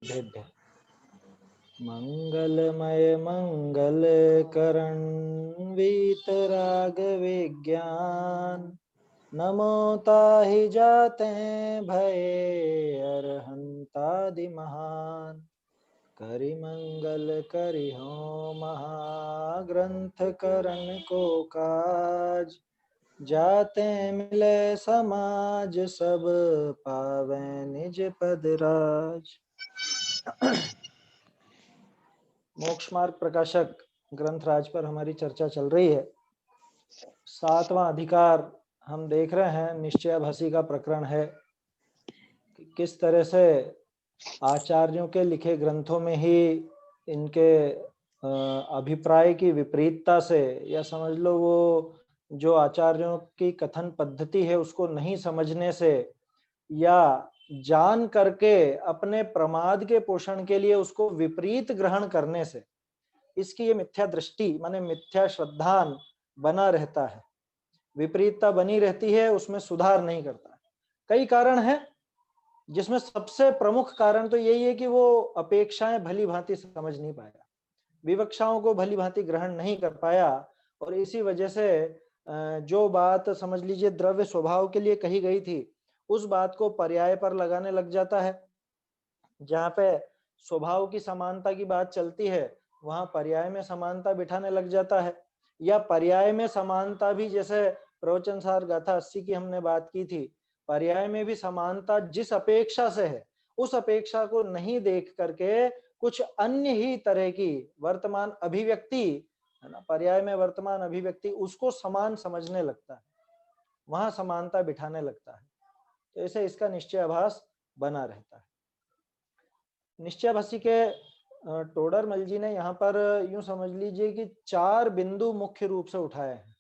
भेद्य मंगलमय मंगल करण वीतराग विज्ञान नमो ताहि जाते भये अरहंतादि महान करि मंगल करि हो महाग्रंथ करण को काज जाते मिले समाज सब पावे निज पद राज। मोक्ष मार्ग प्रकाशक ग्रंथराज पर हमारी चर्चा चल रही है। 7वां अधिकार हम देख रहे हैं, निश्चयाभासी का प्रकरण है। किस तरह से आचार्यों के लिखे ग्रंथों में ही इनके अभिप्राय की विपरीतता से, या समझ लो वो जो आचार्यों की कथन पद्धति है उसको नहीं समझने से, या जान करके अपने प्रमाद के पोषण के लिए उसको विपरीत ग्रहण करने से इसकी ये मिथ्या दृष्टि माने मिथ्या श्रद्धान बना रहता है, विपरीतता बनी रहती है, उसमें सुधार नहीं करता है। कई कारण हैं, जिसमें सबसे प्रमुख कारण तो यही है कि वो अपेक्षाएं भली भांति समझ नहीं पाया, विवक्षाओं को भली भांति ग्रहण नहीं कर पाया, और इसी वजह से जो बात समझ लीजिए द्रव्य स्वभाव के लिए कही गई थी उस बात को पर्याय पर लगाने लग जाता है। जहाँ पे स्वभाव की समानता की बात चलती है वहां पर्याय में समानता बिठाने लग जाता है, या पर्याय में समानता भी, जैसे प्रवचन सार गाथा 80 की हमने बात की थी, पर्याय में भी समानता जिस अपेक्षा से है उस अपेक्षा को नहीं देख करके कुछ अन्य ही तरह की वर्तमान अभिव्यक्ति है ना, पर्याय में वर्तमान अभिव्यक्ति उसको समान समझने लगता है, वहां समानता बिठाने लगता है। तो ऐसे इसका निश्चयाभास बना रहता है। निश्चयाभासी के टोडरमल जी ने यहाँ पर यूं समझ लीजिए कि 4 बिंदु मुख्य रूप से उठाए हैं।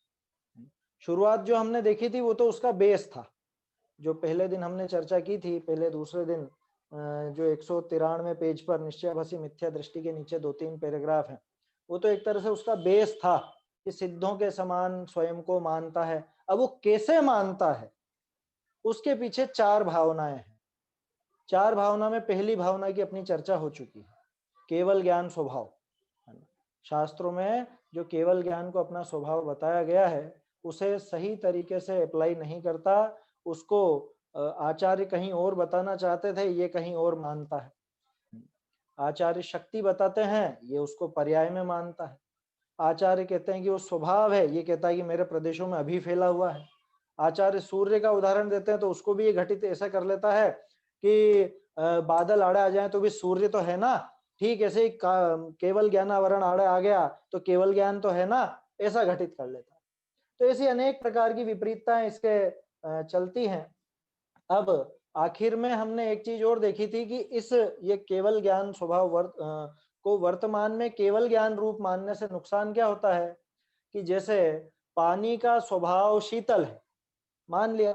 शुरुआत जो हमने देखी थी वो तो उसका बेस था, जो पहले दिन हमने चर्चा की थी, पहले दूसरे दिन जो 193 पेज पर निश्चयाभासी मिथ्या दृष्टि के नीचे 2-3 पैराग्राफ हैं, वो तो एक तरह से उसका बेस था कि सिद्धों के समान स्वयं को मानता है। अब वो कैसे मानता है उसके पीछे 4 भावनाएं हैं। 4 भावना में पहली भावना की अपनी चर्चा हो चुकी है, केवल ज्ञान स्वभाव। शास्त्रों में जो केवल ज्ञान को अपना स्वभाव बताया गया है उसे सही तरीके से अप्लाई नहीं करता, उसको आचार्य कहीं और बताना चाहते थे, ये कहीं और मानता है। आचार्य शक्ति बताते हैं, ये उसको पर्याय में मानता है। आचार्य कहते हैं कि वो स्वभाव है, ये कहता है कि मेरे प्रदेशों में अभी फैला हुआ है। आचार्य सूर्य का उदाहरण देते हैं तो उसको भी ये घटित ऐसा कर लेता है कि बादल आड़े आ जाए तो भी सूर्य तो है ना, ठीक ऐसे ही केवल ज्ञानावरण आड़े आ गया तो केवल ज्ञान तो है ना, ऐसा घटित कर लेता है। तो ऐसी अनेक प्रकार की विपरीतताएं इसके चलती हैं। अब आखिर में हमने एक चीज और देखी थी कि इस ये केवल ज्ञान स्वभाव को वर्तमान में केवल ज्ञान रूप मानने से नुकसान क्या होता है कि जैसे पानी का स्वभाव शीतल है मान लिया,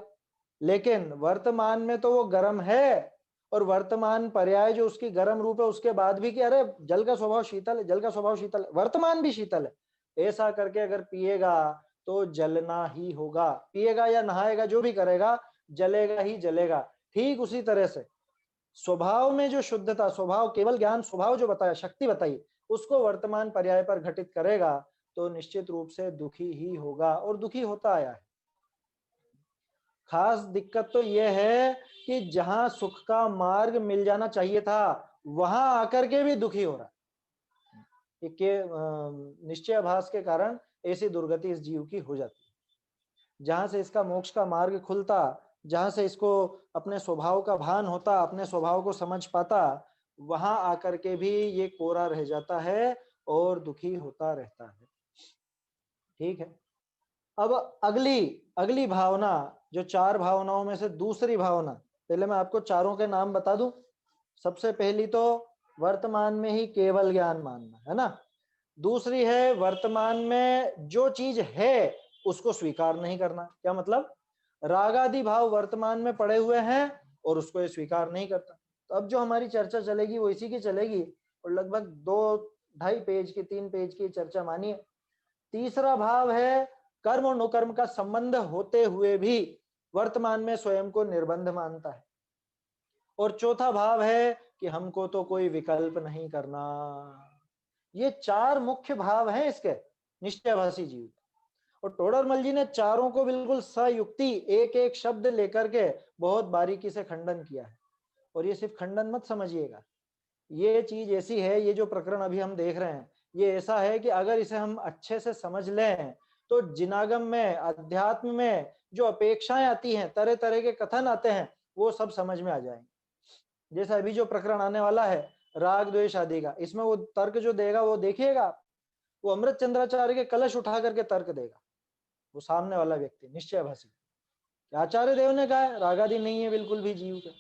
लेकिन वर्तमान में तो वो गर्म है, और वर्तमान पर्याय जो उसकी गर्म रूप है उसके बाद भी कि अरे जल का स्वभाव शीतल है, जल का स्वभाव शीतल है, वर्तमान भी शीतल है, ऐसा करके अगर पिएगा तो जलना ही होगा, पिएगा या नहाएगा जो भी करेगा जलेगा ही जलेगा। ठीक उसी तरह से स्वभाव में जो शुद्धता, स्वभाव केवल ज्ञान स्वभाव जो बताया, शक्ति बताई, उसको वर्तमान पर्याय पर घटित करेगा तो निश्चित रूप से दुखी ही होगा, और दुखी होता आया है। खास दिक्कत तो यह है कि जहां सुख का मार्ग मिल जाना चाहिए था वहां आकर के भी दुखी हो रहा है। के निश्चयाभास के कारण ऐसी दुर्गति इस जीव की हो जाती है। जहां से इसका मोक्ष का मार्ग खुलता, जहां से इसको अपने स्वभाव का भान होता, अपने स्वभाव को समझ पाता, वहां आकर के भी ये कोरा रह जाता है और दुखी होता रहता है। ठीक है। अब अगली अगली भावना, जो 4 भावनाओं में से दूसरी भावना, पहले मैं आपको चारों के नाम बता दूं। सबसे पहली तो वर्तमान में ही केवल ज्ञान मानना है ना। दूसरी है वर्तमान में जो चीज है उसको स्वीकार नहीं करना। क्या मतलब? रागादि भाव वर्तमान में पड़े हुए हैं और उसको ये स्वीकार नहीं करता। तो अब जो हमारी चर्चा चलेगी वो इसी की चलेगी, और लगभग 2-2.5 पेज की 3 पेज की चर्चा मानिए। तीसरा भाव है कर्म और नुकर्म का संबंध होते हुए भी वर्तमान में स्वयं को निर्बंध मानता है। और चौथा भाव है कि हमको तो कोई विकल्प नहीं करना। ये चार मुख्य भाव हैं इसके निश्चयाभासी जीव। और टोडरमल जी ने चारों को बिल्कुल सयुक्ति एक एक शब्द लेकर के बहुत बारीकी से खंडन किया है। और ये सिर्फ खंडन मत समझिएगा, ये चीज ऐसी है, ये जो प्रकरण अभी हम देख रहे हैं ये ऐसा है कि अगर इसे हम अच्छे से समझ लें तो जिनागम में, अध्यात्म में जो अपेक्षाएं आती हैं, तरह तरह के कथन आते हैं, वो सब समझ में आ जाएंगे। जैसा अभी जो प्रकरण आने वाला है राग द्वेष आदि का, इसमें वो तर्क जो देगा वो देखिएगा, वो अमृत चंद्राचार्य के कलश उठा करके तर्क देगा, वो सामने वाला व्यक्ति निश्चयभासी। आचार्य देव ने कहा है रागादि नहीं है बिल्कुल भी जीव के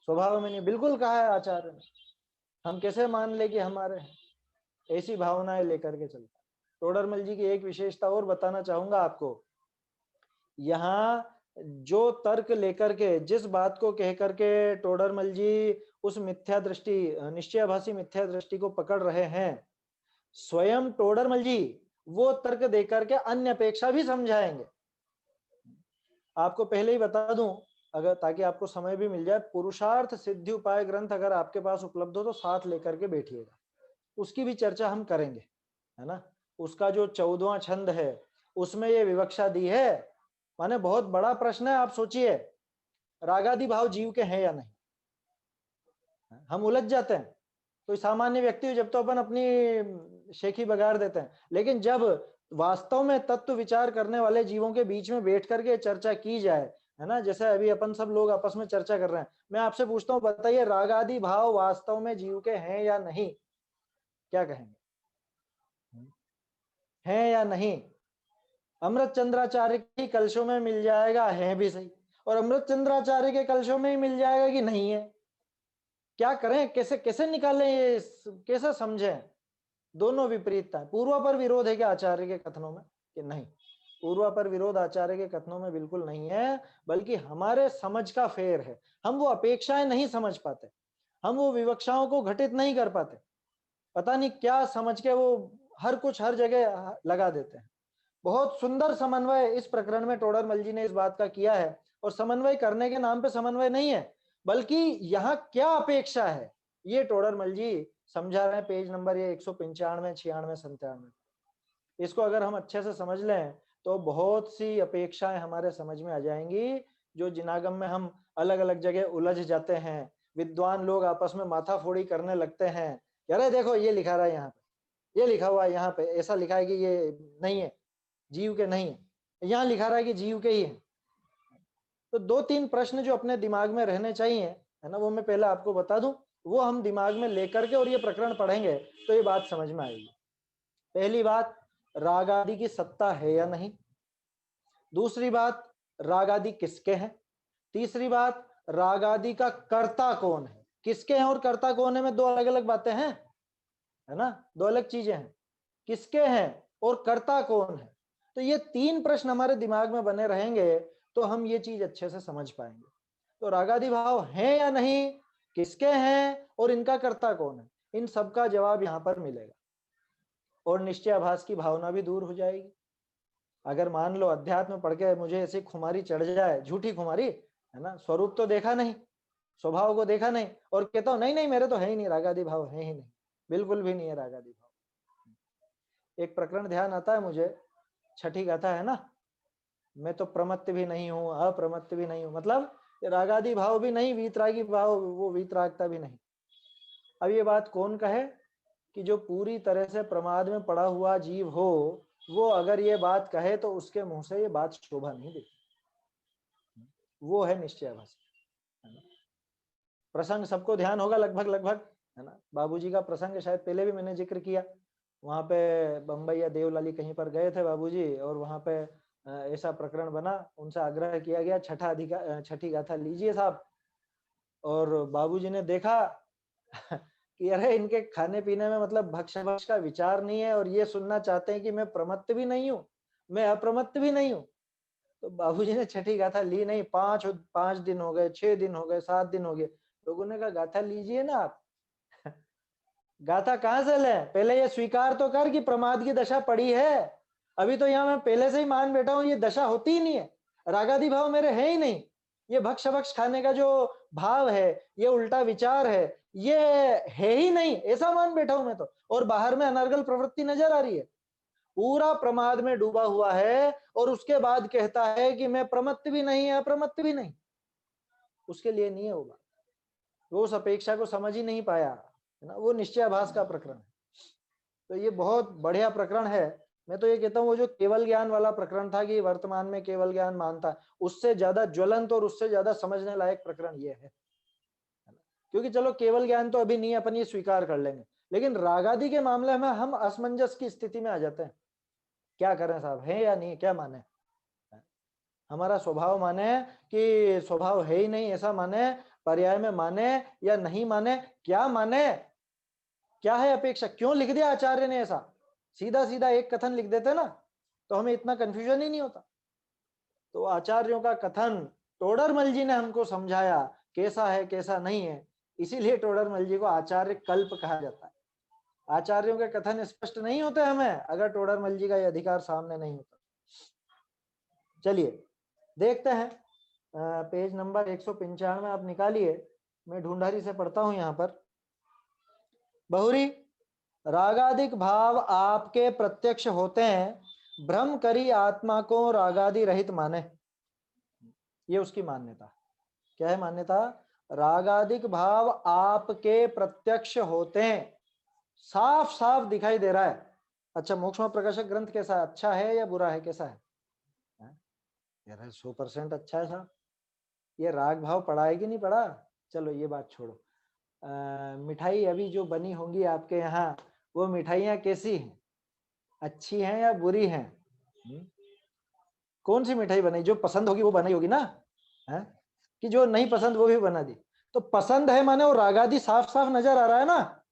स्वभाव में, नहीं बिल्कुल कहा है आचार्य ने, हम कैसे मान ले कि हमारे हैं? ऐसी भावनाएं लेकर के चलता। टोडरमल जी की एक विशेषता और बताना चाहूंगा आपको, यहाँ जो तर्क लेकर के, जिस बात को कह करके टोडरमल जी उस मिथ्या दृष्टि, निश्चयाभासी मिथ्या दृष्टि को पकड़ रहे हैं, स्वयं टोडरमल जी वो तर्क देकर के अन्य अपेक्षा भी समझाएंगे। आपको पहले ही बता दूं, अगर ताकि आपको समय भी मिल जाए, पुरुषार्थ सिद्धि उपाय ग्रंथ अगर आपके पास उपलब्ध हो तो साथ लेकर के बैठिएगा, उसकी भी चर्चा हम करेंगे, है ना। उसका जो 14वां छंद है उसमें ये विवक्षा दी है। माने बहुत बड़ा प्रश्न है, आप सोचिए रागादि भाव जीव के हैं या नहीं, हम उलझ जाते हैं। कोई सामान्य व्यक्ति जब तो अपन अपनी शेखी बगाड़ देते हैं, लेकिन जब वास्तव में तत्व विचार करने वाले जीवों के बीच में बैठ करके चर्चा की जाए, है ना, जैसे अभी अपन सब लोग आपस में चर्चा कर रहे हैं, मैं आपसे पूछता हूँ बताइए रागादि भाव वास्तव में जीव के हैं या नहीं, क्या कहेंगे, हैं या नहीं? अमृत चंद्राचार्य की कलशों में मिल जाएगा, है भी सही, और अमृत चंद्राचार्य के कलशों में ही मिल जाएगा कि नहीं है। क्या करें, कैसे कैसे निकालें ये, कैसे समझें? दोनों विपरीतता है। पूर्वा पर विरोध है क्या आचार्य के कथनों में कि नहीं? पूर्वा पर विरोध आचार्य के कथनों में बिल्कुल नहीं है, बल्कि हमारे समझ का फेर है। हम वो अपेक्षाएं नहीं समझ पाते, हम वो विवक्षाओं को घटित नहीं कर पाते, पता नहीं क्या समझ के वो हर कुछ हर जगह लगा देते हैं। बहुत सुंदर समन्वय इस प्रकरण में टोडरमल जी ने इस बात का किया है। और समन्वय करने के नाम पे समन्वय नहीं है, बल्कि यहाँ क्या अपेक्षा है ये टोडरमल जी समझा रहे हैं। पेज नंबर ये 195, 96, 97, इसको अगर हम अच्छे से समझ लें तो बहुत सी अपेक्षाएं हमारे समझ में आ जाएंगी, जो जिनागम में हम अलग अलग जगह उलझ जाते हैं। विद्वान लोग आपस में माथाफोड़ी करने लगते हैं, अरे देखो ये लिखा रहा है यहाँ पे, ये लिखा हुआ है यहाँ पे, ऐसा लिखा है कि ये नहीं है, जीव के नहीं है, यहाँ लिखा रहा है कि जीव के ही है। तो दो तीन प्रश्न जो अपने दिमाग में रहने चाहिए, है ना, वो मैं पहले आपको बता दूं, वो हम दिमाग में लेकर के और ये प्रकरण पढ़ेंगे तो ये बात समझ में आएगी। पहली बात, राग आदि की सत्ता है या नहीं। दूसरी बात, राग आदि किसके हैं। तीसरी बात, राग आदि का कर्ता कौन है। किसके हैं और कर्ता कौन है में दो अलग अलग बातें हैं, है ना, दो अलग चीजें हैं, किसके हैं और कर्ता कौन है। तो ये तीन प्रश्न हमारे दिमाग में बने रहेंगे तो हम ये चीज अच्छे से समझ पाएंगे। तो रागादि भाव हैं या नहीं, किसके हैं और इनका कर्ता कौन है, इन सबका जवाब यहाँ पर मिलेगा और निश्चयाभास की भावना भी दूर हो जाएगी। अगर मान लो अध्यात्म पढ़ के मुझे ऐसी खुमारी चढ़ जाए, झूठी खुमारी, है ना, स्वरूप तो देखा नहीं, स्वभाव को देखा नहीं, और कहता हूं नहीं नहीं मेरे तो है ही नहीं, रागादि भाव है ही नहीं, बिल्कुल भी नहीं है रागादि भाव। एक प्रकरण ध्यान आता है मुझे, छठी गाथा है ना, मैं तो प्रमत्त भी नहीं हूं, अप्रमत्त भी नहीं हूं, मतलब रागादि भाव भी नहीं, वीतरागी भाव, वो वीतरागता भी नहीं। अब ये बात कौन कहे कि जो पूरी तरह से प्रमाद में पड़ा हुआ जीव हो, वो अगर ये बात कहे तो उसके मुंह से ये बात शोभा नहीं देती, वो है निश्चयाभास। प्रसंग सबको ध्यान होगा लगभग लगभग, है ना। बाबूजी का प्रसंग शायद पहले भी मैंने जिक्र किया, वहां पे बम्बई या देवलाली कहीं पर गए थे बाबूजी, और वहां पे ऐसा प्रकरण बना, उनसे आग्रह किया गया छठी गाथा लीजिए साहब। और बाबूजी ने देखा कि अरे इनके खाने पीने में मतलब भक्ष्य भक्ष का विचार नहीं है, और ये सुनना चाहते हैं कि मैं प्रमत्त भी नहीं हूँ, मैं अप्रमत्त भी नहीं हूँ। तो बाबूजी ने छठी गाथा ली नहीं, 5 दिन हो गए, 6 दिन हो गए, 7 दिन हो गए। लोगों ने कहा गाथा लीजिए ना आप। गाथा कहाँ से ले, पहले ये स्वीकार तो कर कि प्रमाद की दशा पड़ी है। अभी तो यहाँ मैं पहले से ही मान बैठा हूं ये दशा होती ही नहीं है, रागादि भाव मेरे है ही नहीं, ये भक्ष भक्ष खाने का जो भाव है, ये उल्टा विचार है, ये है ही नहीं, ऐसा मान बैठा हूं मैं तो। और बाहर में अनर्गल प्रवृत्ति नजर आ रही है, पूरा प्रमाद में डूबा हुआ है, और उसके बाद कहता है कि मैं प्रमत्त भी नहीं है अप्रमत्त भी नहीं। उसके लिए नहीं होगा, वो उस अपेक्षा को समझ ही नहीं पाया, है ना। वो निश्चयाभास का प्रकरण है। तो ये बहुत बढ़िया प्रकरण है। मैं तो ये कहता हूँ वो जो केवल ज्ञान वाला प्रकरण था कि वर्तमान में केवल ज्ञान मानता, उससे ज्यादा ज्वलंत और उससे ज्यादा समझने लायक प्रकरण ये है। क्योंकि चलो केवल ज्ञान तो अभी नहीं, अपन ये स्वीकार कर लेंगे, लेकिन रागादि के मामले में हम असमंजस की स्थिति में आ जाते हैं। क्या करें साहब, है या नहीं, क्या माने? हमारा स्वभाव माने कि स्वभाव है ही नहीं ऐसा माने, पर्याय में माने या नहीं माने, क्या माने? क्या है अपेक्षा? क्यों लिख दिया आचार्य ने ऐसा? सीधा सीधा एक कथन लिख देते ना, तो हमें इतना कंफ्यूजन ही नहीं होता। तो आचार्यों का कथन टोडरमल जी ने हमको समझाया कैसा है कैसा नहीं है, इसीलिए टोडरमल जी को आचार्य कल्प कहा जाता है। आचार्यों के कथन स्पष्ट नहीं होते हमें अगर टोडरमल जी का ये अधिकार सामने नहीं होता। चलिए देखते हैं, पेज नंबर 195 आप निकालिए, मैं ढूंढारी से पढ़ता हूं यहाँ पर। बहुरी, रागादिक भाव आपके प्रत्यक्ष होते हैं, भ्रम करी आत्मा को रागादि रहित माने। ये उसकी मान्यता। क्या है मान्यता? रागादिक भाव आपके प्रत्यक्ष होते हैं, साफ साफ दिखाई दे रहा है। अच्छा, मोक्ष प्रकाशक ग्रंथ कैसा है? अच्छा है या बुरा है, कैसा है? यार 100% अच्छा है साहब। ये राग भाव पढ़ा है कि नहीं पढ़ा? चलो ये बात छोड़ो। मिठाई अभी जो बनी होंगी आपके यहाँ, वो मिठाइयाँ कैसी हैं? अच्छी हैं या बुरी हैं? कौन सी मिठाई बनाई? जो पसंद होगी वो बनाई होगी ना, है? कि जो नहीं पसंद वो भी बना दी? तो पसंद है माने वो रागादि साफ साफ नजर आ रहा है ना,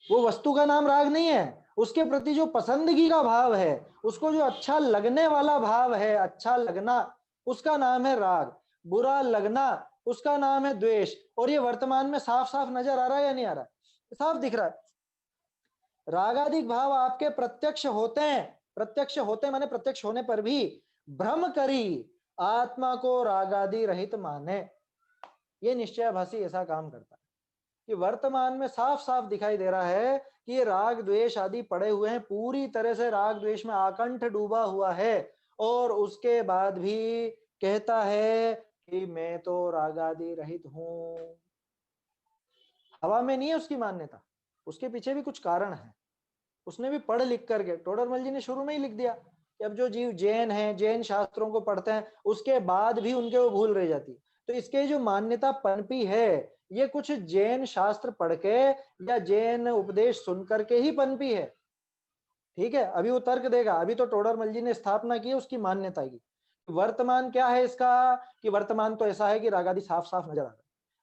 वो वस्तु का नाम राग नहीं है, उसके प्रति जो पसंदगी का भाव है, उसको जो अच्छा लगने वाला भाव है, अच्छा लगना, उसका नाम है राग। बुरा लगना, उसका नाम है द्वेष। और ये वर्तमान में साफ साफ नजर आ रहा है या नहीं आ रहा है? साफ दिख रहा है। रागादिक भाव आपके प्रत्यक्ष होते हैं, प्रत्यक्ष होते माने प्रत्यक्ष होने पर भी भ्रम करी आत्मा को रागादि रहित माने। ये निश्चयाभासी ऐसा काम करता है कि वर्तमान में साफ साफ दिखाई दे रहा है कि ये राग द्वेष आदि पड़े हुए हैं, पूरी तरह से राग द्वेष में आकंठ डूबा हुआ है, और उसके बाद भी कहता है कि मैं तो रागादि रहित हूं। हवा में नहीं है उसकी मान्यता, उसके पीछे भी कुछ कारण है। उसने भी पढ़ लिख करके, टोडरमल जी ने शुरू में ही लिख दिया कि अब जो जीव जैन हैं, जैन शास्त्रों को पढ़ते हैं, उसके बाद भी उनके वो भूल रह जाती है। तो इसके जो मान्यता पनपी है, ये कुछ जैन शास्त्र पढ़ के या जैन उपदेश सुन करके ही पनपी है। ठीक है, अभी वो तर्क देगा। अभी तो टोडरमल जी ने स्थापना की है उसकी मान्यता की। वर्तमान क्या है इसका? कि वर्तमान तो ऐसा है कि रागादि साफ साफ नजर आ रहा है,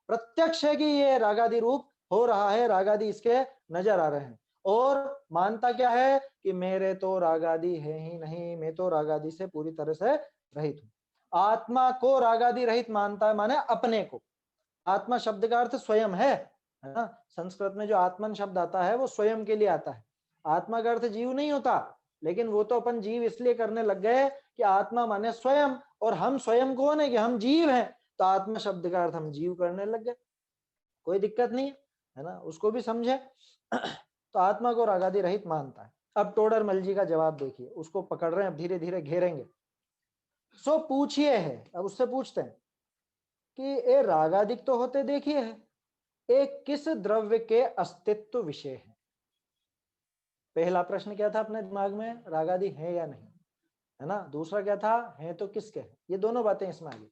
प्रत्यक्ष है कि ये रागादि रूप हो रहा है, रागादि इसके नजर आ रहे हैं। और मानता क्या है कि मेरे तो रागादि है ही नहीं, मैं तो रागादि से पूरी तरह से रहित हूं। आत्मा को रागादि रहित मानता है, माने अपने को। आत्मा शब्द का अर्थ स्वयं है ना। संस्कृत में जो आत्मन शब्द आता है वो स्वयं के लिए आता है। आत्मा का अर्थ जीव नहीं होता, लेकिन वो तो अपन जीव इसलिए करने लग गए कि आत्मा माने स्वयं, और हम स्वयं कौन है? कि हम जीव हैं, तो आत्मा शब्द का अर्थ हम जीव करने लग गए। कोई दिक्कत नहीं है ना, उसको भी समझे। तो आत्मा को रागादि रहित मानता है। अब टोडरमल जी का जवाब देखिए, उसको पकड़ रहे हैं, अब धीरे धीरे घेरेंगे। सो पूछिए है, अब उससे पूछते हैं कि ये रागादिक तो होते देखिए है, एक किस द्रव्य के अस्तित्व विषय है? पहला प्रश्न क्या था अपने दिमाग में? रागादि है या नहीं, है ना। दूसरा क्या था? है तो किसके है? ये दोनों बातें इसमें आ गई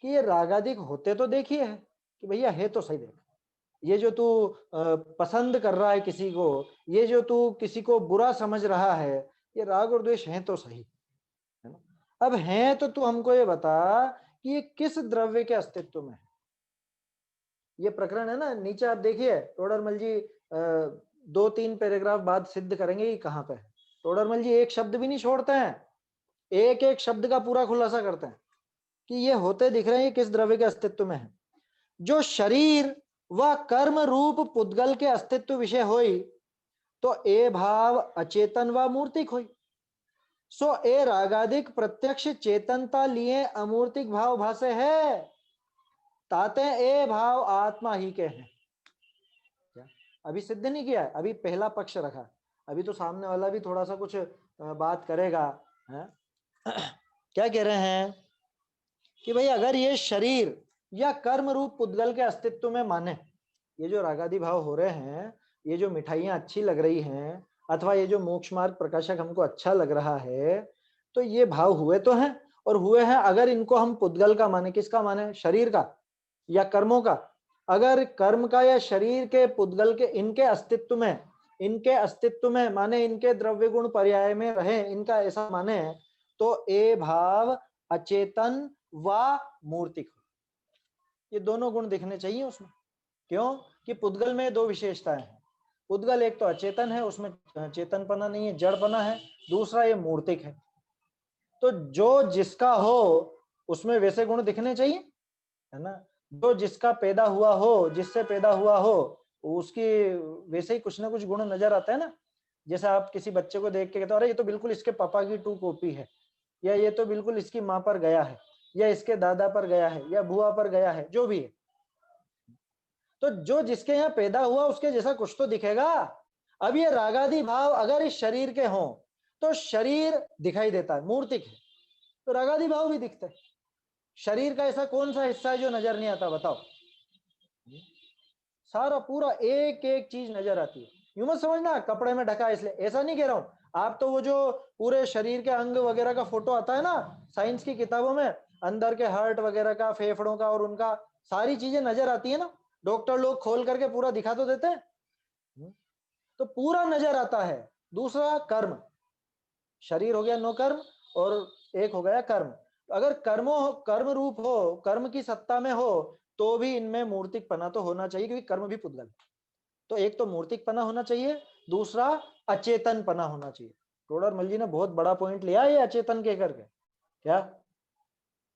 कि ये रागादिक होते तो देखिए है, कि भैया है तो सही देख। ये जो तू पसंद कर रहा है किसी को, ये जो तू किसी को बुरा समझ रहा है, ये राग और द्वेष है तो सही, है ना। अब है तो तू हमको ये बता कि ये किस द्रव्य के अस्तित्व में है। ये प्रकरण है ना, नीचे आप देखिए टोडरमल जी 2-3 पैराग्राफ बाद सिद्ध करेंगे कि कहाँ पे है। टोडरमल जी एक शब्द भी नहीं छोड़ते हैं, एक एक शब्द का पूरा खुलासा करते हैं कि ये होते दिख रहे हैं, ये किस द्रव्य के अस्तित्व में है। जो शरीर व कर्म रूप पुद्गल के अस्तित्व विषय होई, तो ए भाव अचेतन व मूर्तिक होई। सो ए रागादिक प्रत्यक्ष चेतनता लिए अमूर्तिक भाव भासे है, ताते ए भाव आत्मा ही के हैं। क्या अभी सिद्ध नहीं किया है, अभी पहला पक्ष रखा, अभी तो सामने वाला भी थोड़ा सा कुछ बात करेगा है? क्या कह रहे हैं कि भाई अगर ये शरीर या कर्म रूप पुद्गल के अस्तित्व में माने, ये जो रागादि भाव हो रहे हैं, ये जो मिठाइयां अच्छी लग रही हैं, अथवा ये जो मोक्ष मार्ग प्रकाशक हमको अच्छा लग रहा है, तो ये भाव हुए तो हैं, और हुए हैं अगर इनको हम पुद्गल का माने, किसका माने, शरीर का या कर्मों का। अगर कर्म का या शरीर के पुद्गल के इनके अस्तित्व में माने, इनके द्रव्य गुण पर्याय में रहे, इनका ऐसा माने, तो ए भाव अचेतन व मूर्तिक, ये दोनों गुण दिखने चाहिए उसमें। क्यों कि पुद्गल में दो विशेषताएं हैं। पुद्गल एक तो अचेतन है, उसमें चेतनपना नहीं है, जड़पना है। दूसरा ये मूर्तिक है। तो जो जिसका हो उसमें वैसे गुण दिखने चाहिए, है ना। जो जिसका पैदा हुआ हो, जिससे पैदा हुआ हो, उसकी वैसे ही कुछ ना कुछ गुण नजर आता है ना। जैसे आप किसी बच्चे को देख के कहते हो अरे ये तो बिल्कुल इसके पापा की टू कॉपी है, या ये तो बिल्कुल इसकी माँ पर गया है, या इसके दादा पर गया है, या बुआ पर गया है, जो भी है। तो जो जिसके यहाँ पैदा हुआ उसके जैसा कुछ तो दिखेगा। अब ये रागादि भाव अगर इस शरीर के हों तो शरीर दिखाई देता है, मूर्तिक है, तो रागादि भाव भी दिखते हैं। शरीर का ऐसा कौन सा हिस्सा है जो नजर नहीं आता, बताओ। सारा पूरा एक एक चीज नजर आती है। यूं मत समझना कपड़े में ढका इसलिए, ऐसा नहीं कह रहा हूं। आप तो वो जो पूरे शरीर के अंग वगैरह का फोटो आता है ना साइंस की किताबों में, अंदर के हार्ट वगैरह का, फेफड़ों का, और उनका सारी चीजें नजर आती है ना। डॉक्टर लोग खोल करके पूरा दिखा तो देते हैं, तो पूरा नजर आता है। दूसरा कर्म, शरीर हो गया नो कर्म, और एक हो गया कर्म। अगर कर्म रूप हो, कर्म की सत्ता में हो, तो भी इनमें मूर्तिक पना तो होना चाहिए, क्योंकि कर्म भी पुद्गल। तो एक तो मूर्तिक पना होना चाहिए, दूसरा अचेतन पना होना चाहिए। टोडरमल जी ने बहुत बड़ा पॉइंट लिया ये अचेतन के करके। क्या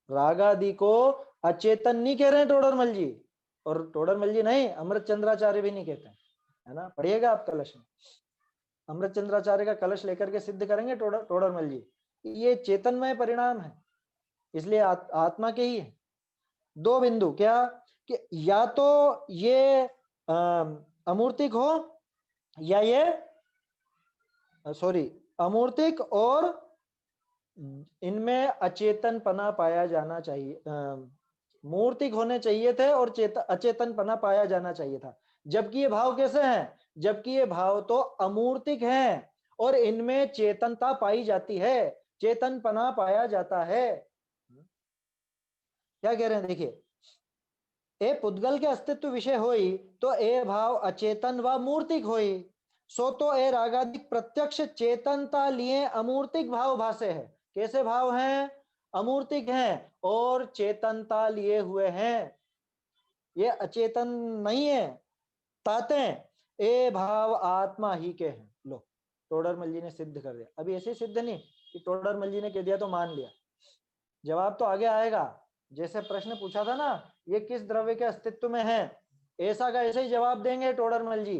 रागादि को अचेतन नहीं कह रहे हैं टोडरमल जी, और टोडरमल जी नहीं, अमृत चंद्राचार्य भी नहीं कहते हैं, है ना। पढ़िएगा आप कलश में, अमृत चंद्राचार्य का कलश लेकर के सिद्ध करेंगे टोडरमल जी, ये चेतनमय परिणाम है, इसलिए आत्मा के ही है। दो बिंदु क्या कि या तो ये अमूर्तिक हो, या ये अमूर्तिक और इनमें अचेतन पना पाया जाना चाहिए। मूर्तिक होने चाहिए थे और अचेतन पना पाया जाना चाहिए था। जबकि ये भाव कैसे हैं, जबकि ये भाव तो अमूर्तिक हैं और इनमें चेतनता पाई जाती है, चेतन पना पाया जाता है। क्या कह रहे हैं देखिए, ए पुद्गल के अस्तित्व विषय होई तो ए भाव अचेतन व मूर्तिक होई, सो तो ए रागादिक प्रत्यक्ष चेतनता लिए अमूर्तिक भाव भासे है। कैसे भाव हैं, अमूर्तिक हैं और चेतनता लिए हुए हैं, ये अचेतन नहीं है। ताते ए भाव आत्मा ही के हैं। लो टोडरमल जी ने सिद्ध कर दिया। अभी ऐसे सिद्ध नहीं कि टोडरमल जी ने कह दिया तो मान लिया, जवाब तो आगे आएगा। जैसे प्रश्न पूछा था ना, ये किस द्रव्य के अस्तित्व में है, ऐसा का ऐसे ही जवाब देंगे टोडरमल जी।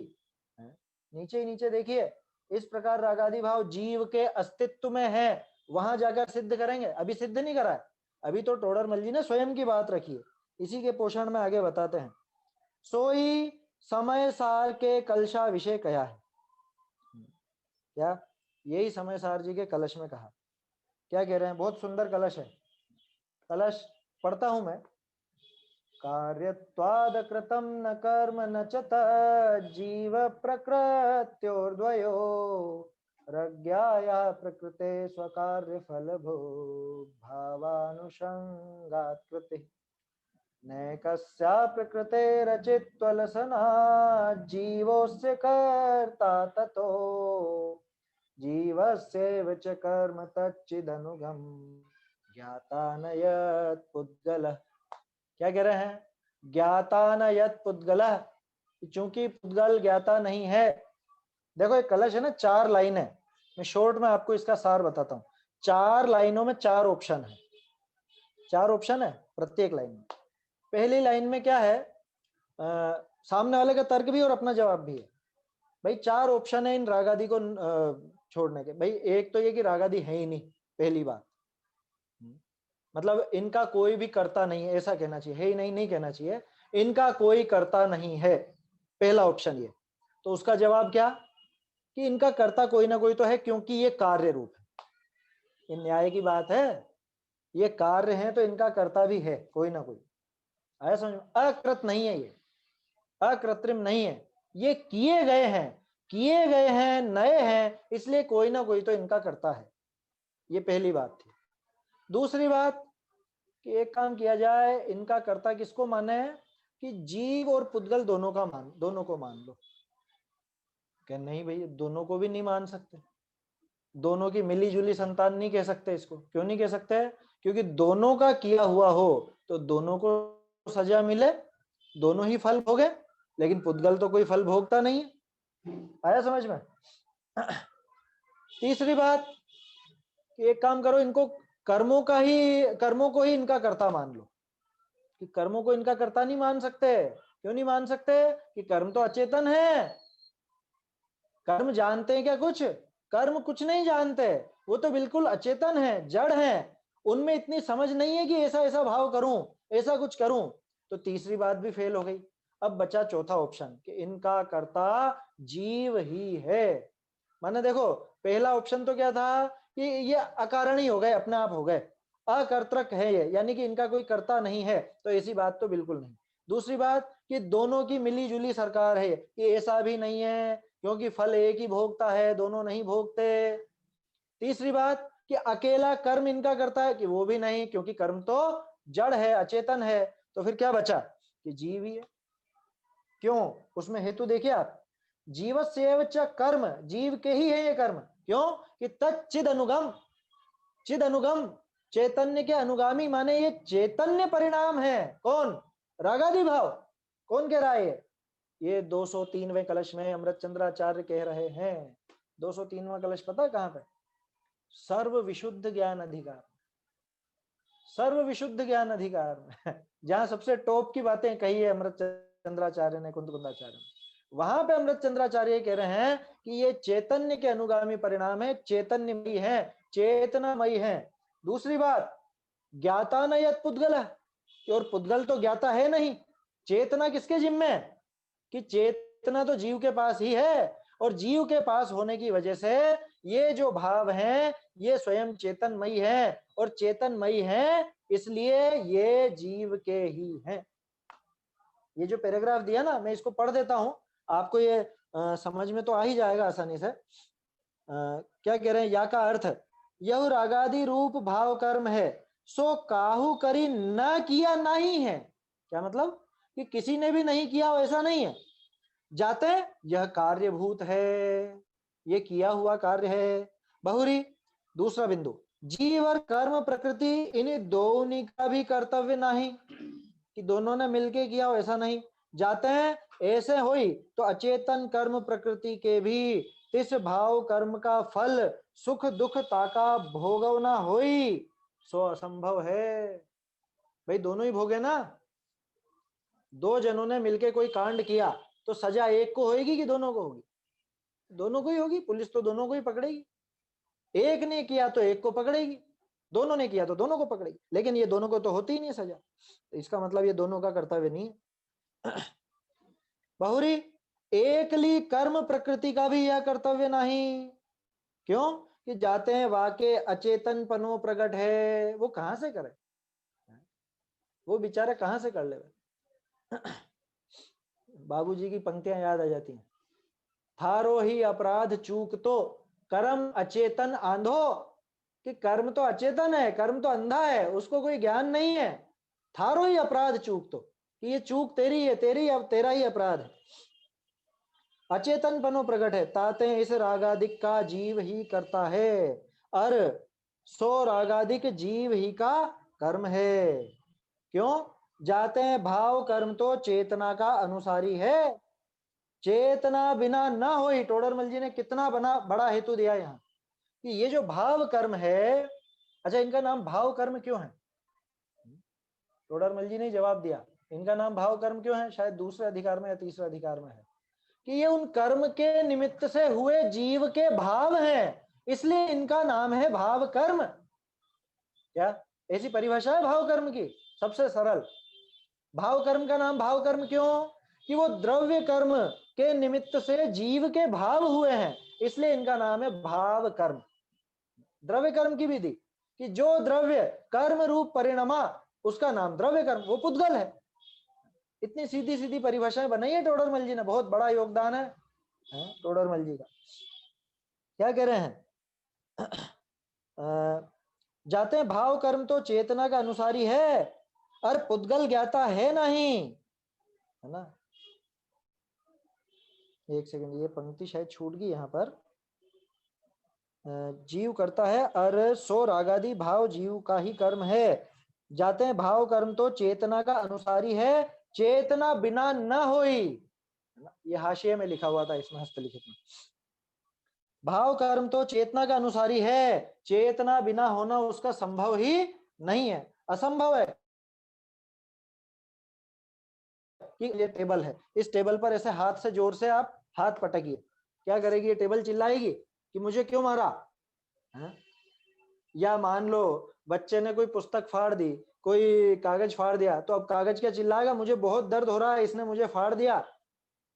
नीचे ही नीचे देखिए, इस प्रकार रागादि भाव जीव के अस्तित्व में है, वहां जाकर सिद्ध करेंगे। अभी सिद्ध नहीं करा है, अभी तो टोडरमल जी ने स्वयं की बात रखी है, इसी के पोषण में आगे बताते हैं। सोई समय सार के कलशा विषय कहा है। क्या यही समय सार जी के कलश में कहा। क्या कह रहे हैं, बहुत सुंदर कलश है। कलश पढ़ता हूं मैं। कार्यत्वाद कृतम न कर्म न च जीव प्रकृत्योर्द्वयो रज्ञाया प्रकृते स्वकार्य फल भो भावानुषंगात् कृति नैकस्या प्रकृते रचित्वलसना जीवोस्य कर्ता ततो जीवस्यैव च कर्म तच्चिदनुगम ज्ञाता न यत् पुद्गलः। क्या कह रहे हैं, ज्ञाता न यत् पुद्गलः, चूंकि पुद्गल ज्ञाता नहीं है। देखो एक कलश है ना, 4 लाइन है, मैं शॉर्ट में आपको इसका सार बताता हूँ। 4 लाइनों में 4 ऑप्शन है, 4 ऑप्शन है प्रत्येक लाइन में। पहली लाइन में क्या है, सामने वाले का तर्क भी और अपना जवाब भी है। भाई 4 ऑप्शन है इन रागादि को छोड़ने के। भाई एक तो ये कि रागादि है ही नहीं, पहली बात, मतलब इनका कोई भी कर्ता नहीं है, ऐसा कहना चाहिए, है ही नहीं, नहीं कहना चाहिए, इनका कोई कर्ता नहीं है, पहला ऑप्शन ये। तो उसका जवाब क्या कि इनका कर्ता कोई ना कोई तो है, क्योंकि ये कार्य रूप है, ये न्याय की बात है, ये कार्य है तो इनका कर्ता भी है कोई ना कोई। आया समझ में? अकृत नहीं है, ये अकृत्रिम नहीं है, ये किए गए हैं, किए गए हैं, नए हैं, इसलिए कोई ना कोई तो इनका कर्ता है। ये पहली बात थी। दूसरी बात कि एक काम किया जाए, इनका कर्ता किसको माने कि जीव और पुद्गल दोनों को मान लो। क्या नहीं भाई, दोनों को भी नहीं मान सकते, दोनों की मिली जुली संतान नहीं कह सकते इसको। क्यों नहीं कह सकते? क्योंकि दोनों का किया हुआ हो तो दोनों को सजा मिले, दोनों ही फल भोगे, लेकिन पुद्गल तो कोई फल भोगता नहीं है। आया समझ में? तीसरी बात कि एक काम करो, इनको कर्मों को ही इनका कर्ता मान लो, कि कर्मों को इनका कर्ता नहीं मान सकते। क्यों नहीं मान सकते? कि कर्म तो अचेतन है, कर्म जानते हैं क्या कुछ? कर्म कुछ नहीं जानते, वो तो बिल्कुल अचेतन है, जड़ है, उनमें इतनी समझ नहीं है कि ऐसा ऐसा भाव करूं, ऐसा कुछ करूं। तो तीसरी बात भी फेल हो गई। अब बचा चौथा ऑप्शन कि इनका कर्ता जीव ही है। माने देखो, पहला ऑप्शन तो क्या था कि ये अकारण ही हो गए, अपने आप हो गए, अकर्तृक है ये, यानी कि इनका कोई कर्ता नहीं है, तो ऐसी बात तो बिल्कुल नहीं। दूसरी बात कि दोनों की मिली जुली सरकार है, कि ऐसा भी नहीं है, क्योंकि फल एक ही भोगता है, दोनों नहीं भोगते। तीसरी बात कि अकेला कर्म इनका करता है, कि वो भी नहीं, क्योंकि कर्म तो जड़ है, अचेतन है। तो फिर क्या बचा कि जीव ही है। क्यों? उसमें हेतु देखिए आप, जीवस्यैव च कर्म, जीव के ही है ये कर्म। क्यों? कि तच्चिद अनुगम, चिद अनुगम, चैतन्य के अनुगामी, माने ये चैतन्य परिणाम है। कौन? रागादि भाव। कौन कह रहा है ये 203वें कलश में अमृत चंद्राचार्य कह रहे हैं। 203वां कलश पता कहां पे? सर्व विशुद्ध ज्ञान अधिकार, सर्व विशुद्ध ज्ञान अधिकार में जहां सबसे टॉप की बातें कही है अमृत चंद्राचार्य ने, कुंद कुंदाचार्य ने, वहां पे अमृत चंद्राचार्य कह रहे हैं कि ये चैतन्य के अनुगामी परिणाम है, चैतन्यमयी है, चेतनामयी है। दूसरी बात, ज्ञाता न यत पुद्गल, और पुद्गल तो ज्ञाता है नहीं, चेतना किसके जिम्मे है? कि चेतना तो जीव के पास ही है, और जीव के पास होने की वजह से ये जो भाव हैं ये स्वयं चेतनमयी है, और चेतनमयी है इसलिए ये जीव के ही हैं। ये जो पैराग्राफ दिया ना, मैं इसको पढ़ देता हूं, आपको ये समझ में तो आ ही जाएगा आसानी से। क्या कह रहे हैं? या का अर्थ, यह रागादि रूप भाव कर्म है, सो काहू करी न किया नहीं है। क्या मतलब? कि किसी ने भी नहीं किया हो ऐसा नहीं है, जाते यह कार्यभूत है, ये किया हुआ कार्य है। बहुरी दूसरा बिंदु, जीव और कर्म प्रकृति इन्हीं दोनों का भी कर्तव्य नहीं, कि दोनों ने मिलके किया हो ऐसा नहीं। जाते हैं ऐसे होई तो अचेतन कर्म प्रकृति के भी तिस भाव कर्म का फल सुख दुख ताका भोगवना होई, सो असंभव है। भाई दोनों ही भोगे ना, दो जनों ने मिलके कोई कांड किया तो सजा एक को होगी कि दोनों को होगी? दोनों को ही होगी, पुलिस तो दोनों को ही पकड़ेगी। एक ने किया तो एक को पकड़ेगी, दोनों ने किया तो दोनों को पकड़ेगी, लेकिन ये दोनों को तो होती ही नहीं सजा, तो इसका मतलब ये दोनों का कर्तव्य नहीं है। बहुरी एकली कर्म प्रकृति का भी यह कर्तव्य नहीं। क्यों? कि जाते हैं वाके अचेतन पनो प्रकट है, वो कहां से करे, वो बेचारे कहां से कर ले। बाबूजी की पंक्तियां याद आ जाती हैं, थारो ही अपराध चूक तो कर्म अचेतन आंधो, कि कर्म तो अचेतन है, कर्म तो अंधा है, उसको कोई ज्ञान नहीं है। थारो ही अपराध चूक तो, कि ये चूक तेरी है, तेरा ही अपराध है। अचेतन पनो प्रकट है, ताते इस रागादिक का जीव ही करता है, और सो रागादिक जीव ही का कर्म है। क्यों? जाते हैं भाव कर्म तो चेतना का अनुसारी है, चेतना बिना न हो ही। टोडरमल जी ने कितना बड़ा हेतु दिया यहाँ, कि ये जो भाव कर्म है, अच्छा इनका नाम भाव कर्म क्यों है? टोडरमल जी ने जवाब दिया, इनका नाम भाव कर्म क्यों है, शायद दूसरे अधिकार में या तीसरे अधिकार में है, कि ये उन कर्म के निमित्त से हुए जीव के भाव हैं, इसलिए इनका नाम है भाव कर्म। क्या ऐसी परिभाषा है भाव कर्म की? सबसे सरल। भाव कर्म का नाम भाव कर्म क्यों? कि वो द्रव्य कर्म के निमित्त से जीव के भाव हुए हैं, इसलिए इनका नाम है भाव कर्म। द्रव्य कर्म की विधि कि जो द्रव्य कर्म रूप परिणमा, उसका नाम द्रव्य कर्म, वो पुद्गल है। इतनी सीधी सीधी परिभाषाएं बनाई है टोडरमल जी ने, बहुत बड़ा योगदान है टोडरमल जी का। क्या कह रहे हैं? जाते हैं भाव कर्म तो चेतना का अनुसारी है, और पुद्गल ज्ञाता है नहीं, है ना। एक सेकंड, ये पंक्ति शायद छूट गई यहाँ पर। जीव करता है और सो रागादि भाव जीव का ही कर्म है। जाते हैं भाव कर्म तो चेतना का अनुसारी है, चेतना बिना न होई। ये हाशिए में लिखा हुआ था इसमें हस्तलिखित में। भाव कर्म तो चेतना का अनुसारी है, चेतना बिना होना उसका संभव ही नहीं है, असंभव है। कि ये टेबल है, इस टेबल पर ऐसे हाथ से जोर से आप हाथ पटकिए, क्या करेगी ये टेबल? चिल्लाएगी कि मुझे क्यों मारा है? या मान लो बच्चे ने कोई पुस्तक फाड़ दी, कोई कागज फाड़ दिया, तो अब कागज क्या चिल्लाएगा? मुझे बहुत दर्द हो रहा है, इसने मुझे फाड़ दिया।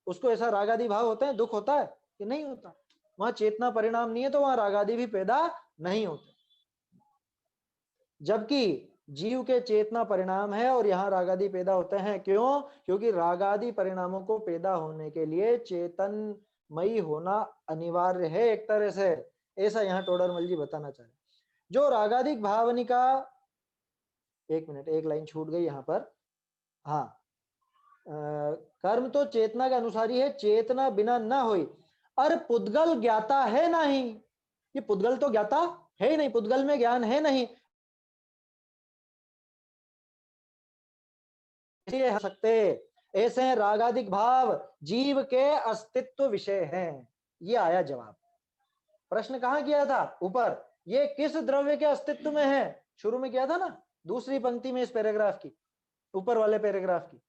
उसको ऐसा रागादि भाव होता है, दुख होता है कि नहीं होता? वहां चेतना परिणाम नहीं है, तो वहां रागादि भी पैदा नहीं होते। जबकि जीव के चेतना परिणाम है और यहाँ रागादि पैदा होते हैं। क्यों? क्योंकि रागादि परिणामों को पैदा होने के लिए चेतनमयी होना अनिवार्य है एक तरह से, ऐसा यहाँ टोडरमल जी बताना चाह रहे। जो रागादिक भावनिका, एक मिनट, एक लाइन छूट गई यहाँ पर। हाँ, कर्म तो चेतना के अनुसारी है, चेतना बिना न होई, और पुद्गल ज्ञाता है नहीं। ये पुद्गल तो ज्ञाता है ही नहीं, पुद्गल में ज्ञान है नहीं, इसलिए सकते ऐसे रागादिक भाव जीव के अस्तित्व विषय हैं। ये आया जवाब। प्रश्न कहाँ किया था? ऊपर, ये किस द्रव्य के अस्तित्व में है? शुरू में किया था ना, दूसरी पंक्ति में इस पैराग्राफ की, ऊपर वाले पैराग्राफ की,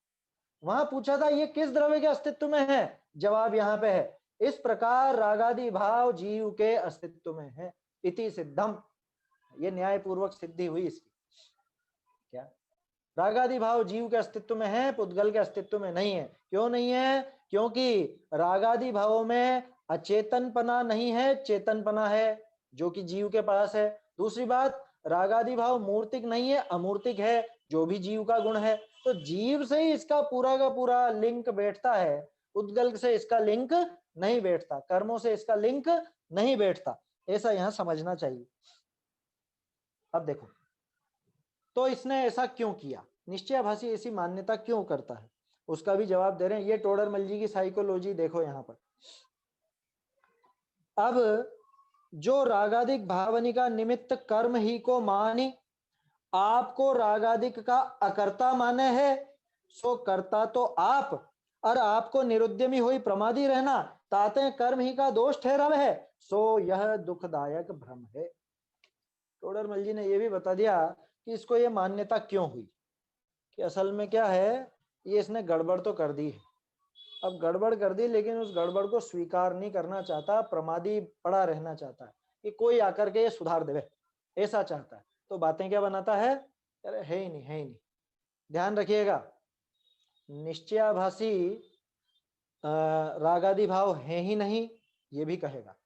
वहां पूछा था ये किस द्रव्य के अस्तित्व में है? जवाब यहाँ पे है, इस प्रकार रागादि भाव जीव के अस्तित्व में है। इति सिद्धम, ये न्यायपूर्वक सिद्धि हुई इसकी। क्या रागादि भाव जीव के अस्तित्व में है, पुद्गल के अस्तित्व में नहीं है? क्यों नहीं है? क्योंकि रागादि भावों में अचेतनपना नहीं है, चेतनपना है, जो कि जीव के पास है। दूसरी बात, रागादि भाव मूर्तिक नहीं है, अमूर्तिक है, जो भी जीव का गुण है। तो जीव से ही इसका पूरा का पूरा लिंक बैठता है, पुद्गल से इसका लिंक नहीं बैठता, कर्मों से इसका लिंक नहीं बैठता, ऐसा यहां समझना चाहिए। अब देखो, तो इसने ऐसा क्यों किया? निश्चयाभासी ऐसी मान्यता क्यों करता है? उसका भी जवाब दे रहे हैं। ये टोडरमल जी की साइकोलॉजी देखो यहां पर। अब जो रागादिक भावनिका निमित्त कर्म ही को मानी, आपको रागादिक का अकर्ता माने है, सो कर्ता तो आप, और आपको निरुद्यमी हुई प्रमादी रहना ताते कर्म ही का दोष ठहरावे है, सो यह दुखदायक भ्रम है। टोडरमल जी ने यह भी बता दिया कि इसको ये मान्यता क्यों हुई, कि असल में क्या है, ये इसने गड़बड़ तो कर दी है। अब गड़बड़ कर दी, लेकिन उस गड़बड़ को स्वीकार नहीं करना चाहता, प्रमादी पड़ा रहना चाहता है कि कोई आकर के ये सुधार देवे, ऐसा चाहता है। तो बातें क्या बनाता है? अरे है ही नहीं, है ही नहीं। ध्यान रखिएगा, निश्चयाभासी रागादि भाव है ही नहीं, ये भी कहेगा।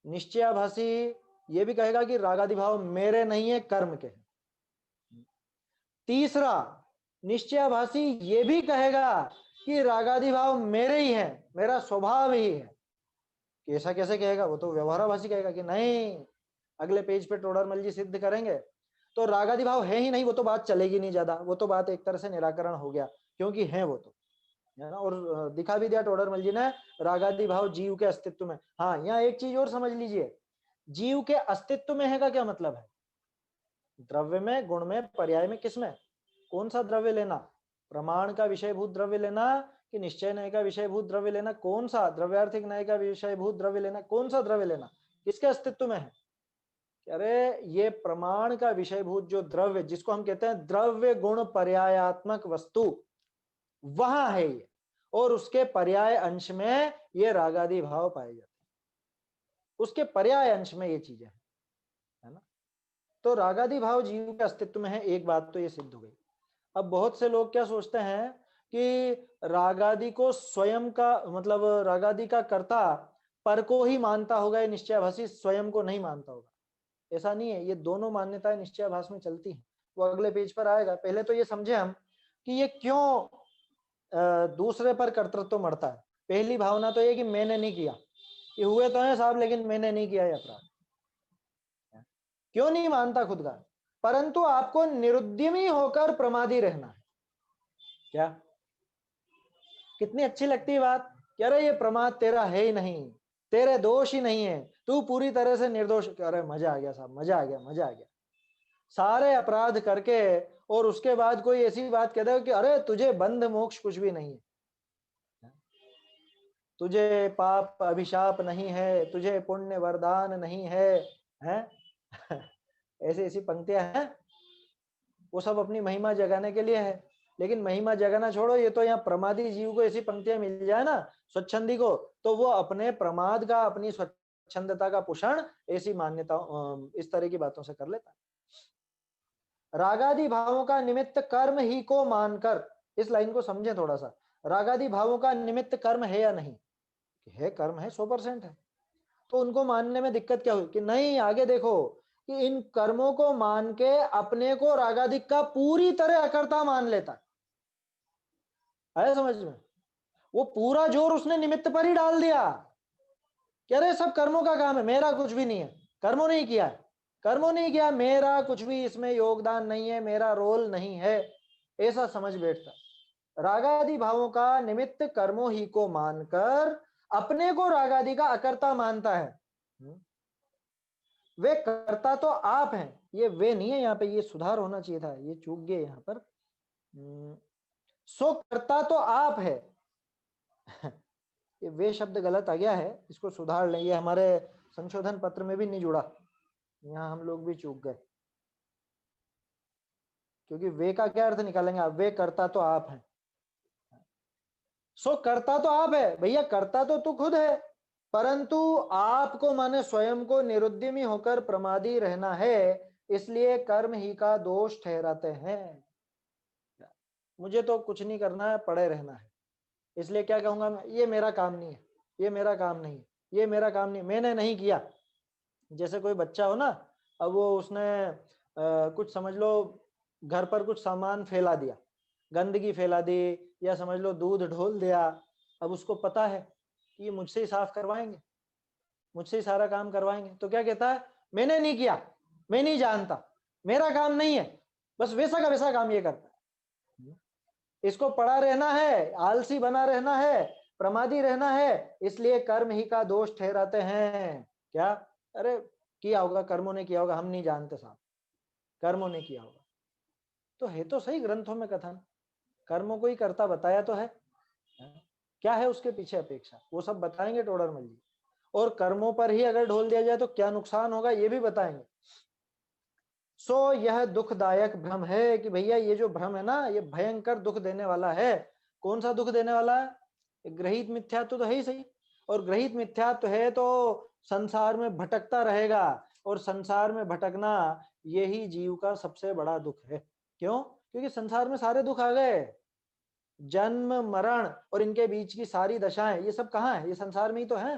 निश्चयाभासी ये भी कहेगा कि रागादि भाव मेरे नहीं है, कर्म के हैं। तीसरा, निश्चयाभासी ये भी कहेगा कि रागादि भाव मेरे ही है, मेरा स्वभाव ही है। ऐसा कैसे कहेगा? वो तो व्यवहाराभासी कहेगा कि नहीं, अगले पेज पे टोडरमल जी सिद्ध करेंगे। तो रागादि भाव है ही नहीं, वो तो बात चलेगी नहीं ज्यादा, वो तो बात एक तरह से निराकरण हो गया, क्योंकि है वो तो, है ना। और दिखा भी दिया टोडरमल जी ने, रागादि भाव जीव के अस्तित्व में। हाँ, यहाँ एक चीज और समझ लीजिए, जीव के अस्तित्व में है का क्या मतलब है? द्रव्य में, गुण में, पर्याय में, किसमें? कौन सा द्रव्य लेना? प्रमाण का विषयभूत द्रव्य लेना कि निश्चय न्याय का विषयभूत द्रव्य लेना? कौन सा? द्रव्यार्थिक न्याय का विषयभूत द्रव्य लेना? कौन सा द्रव्य लेना? किसके अस्तित्व में है? अरे ये प्रमाण का विषयभूत जो द्रव्य, जिसको हम कहते हैं द्रव्य गुण पर्यायात्मक वस्तु, वहां है ये, और उसके पर्याय अंश में ये रागादि भाव पाए जाते हैं। उसके पर्याय अंश में ये चीजें है ना। तो रागादि भाव जीव के अस्तित्व में है, एक बात तो ये सिद्ध हो गई। अब बहुत से लोग क्या सोचते हैं कि रागादि को स्वयं का मतलब रागादि का कर्ता पर को ही मानता होगा, ये निश्चयाभासी स्वयं को नहीं मानता होगा। ऐसा नहीं है, ये दोनों मान्यताएं निश्चयाभास में चलती हैं। वो अगले पेज पर आएगा। पहले तो ये समझे हम कि ये क्यों दूसरे पर कर्तृत्व मढ़ता है। पहली भावना तो ये कि मैंने नहीं किया, ये हुए तो है साहब लेकिन मैंने नहीं किया ये अपराध। क्यों नहीं मानता खुद का? परंतु आपको निरुद्यमी होकर प्रमादी रहना है। क्या कितनी अच्छी लगती है बात कि अरे ये प्रमाद तेरा है ही नहीं, तेरे दोष ही नहीं है, तू पूरी तरह से निर्दोष। अरे मजा आ गया साहब, मजा आ गया, मजा आ गया। सारे अपराध करके और उसके बाद कोई ऐसी बात कहता है कि अरे तुझे बंध मोक्ष कुछ भी नहीं है, तुझे पाप अभिशाप नहीं है, तुझे पुण्य वरदान नहीं है, हैं? ऐसी ऐसी पंक्तियां हैं। वो सब अपनी महिमा जगाने के लिए है। लेकिन महिमा जगाना छोड़ो, ये तो यहाँ प्रमादी जीव को ऐसी पंक्तियां मिल जाए ना स्वच्छंदी को, तो वो अपने प्रमाद का, अपनी स्वच्छंदता का पोषण ऐसी मान्यता इस तरह की बातों से कर लेता है। रागादि भावों का निमित्त कर्म ही को मानकर, इस लाइन को समझें थोड़ा सा। रागादि भावों का निमित्त कर्म है या नहीं? है, कर्म है, 100% है। तो उनको मानने में दिक्कत क्या हुई कि नहीं, आगे देखो कि इन कर्मों को मान के अपने को रागादिक का पूरी तरह अकर्ता मान लेता है। आया समझ में? वो पूरा जोर उसने निमित्त पर ही डाल दिया कि अरे सब कर्मों का काम है, मेरा कुछ भी नहीं है, कर्मों नहीं किया है, कर्मों नहीं किया, मेरा कुछ भी इसमें योगदान नहीं है, मेरा रोल नहीं है, ऐसा समझ बैठता। रागादि भावों का निमित्त कर्मों ही को मानकर अपने को रागादि का अकर्ता मानता है। वे कर्ता तो आप हैं, ये वे नहीं है, यहाँ पे ये सुधार होना चाहिए था, ये चूक गए यहाँ पर। सो कर्ता तो आप है। ये वे शब्द गलत आ गया है, इसको सुधार लें, ये हमारे संशोधन पत्र में भी नहीं जुड़ा, यहाँ हम लोग भी चूक गए। क्योंकि वे का क्या अर्थ निकालेंगे आप? वे कर्ता तो आप हैं। सो कर्ता तो आप है भैया, कर्ता तो तू खुद है, परंतु आपको माने स्वयं को निरुद्यमी होकर प्रमादी रहना है, इसलिए कर्म ही का दोष ठहराते हैं। मुझे तो कुछ नहीं करना है, पड़े रहना है, इसलिए क्या कहूंगा मैं, ये मेरा काम नहीं है, ये मेरा काम नहीं है, ये मेरा काम नहीं, मैंने नहीं किया। जैसे कोई बच्चा हो ना, अब वो उसने कुछ समझ लो घर पर कुछ सामान फैला दिया, गंदगी फैला दी, या समझ लो दूध ढोल दिया। अब उसको पता है कि ये मुझसे ही साफ करवाएंगे, मुझसे ही सारा काम करवाएंगे, तो क्या कहता है, मैंने नहीं किया, मैं नहीं जानता, मेरा काम नहीं है, बस वैसा का वैसा काम ये करता है। इसको पड़ा रहना है, आलसी बना रहना है, प्रमादी रहना है, इसलिए कर्म ही का दोष ठहराते हैं। क्या? अरे किया होगा, कर्मों ने किया होगा, हम नहीं जानते साहब, कर्मों ने किया होगा। तो है तो सही ग्रंथों में कथन, कर्मों को ही करता बताया तो है, क्या है उसके पीछे अपेक्षा, वो सब बताएंगे टोडर मल जी। और कर्मों पर ही अगर ढोल दिया जाए तो क्या नुकसान होगा, ये भी बताएंगे। सो यह दुखदायक भ्रम है कि भैया ये जो भ्रम है ना, ये भयंकर दुख देने वाला है। कौन सा दुख देने वाला है? ग्रहित मिथ्यात्व तो है ही सही, और ग्रहित मिथ्यात्व है तो संसार में भटकता रहेगा, और संसार में भटकना यही जीव का सबसे बड़ा दुख है। क्यों? क्योंकि संसार में सारे दुख आ गए, जन्म मरण और इनके बीच की सारी दशाएं, ये सब कहाँ है? ये संसार में ही तो है।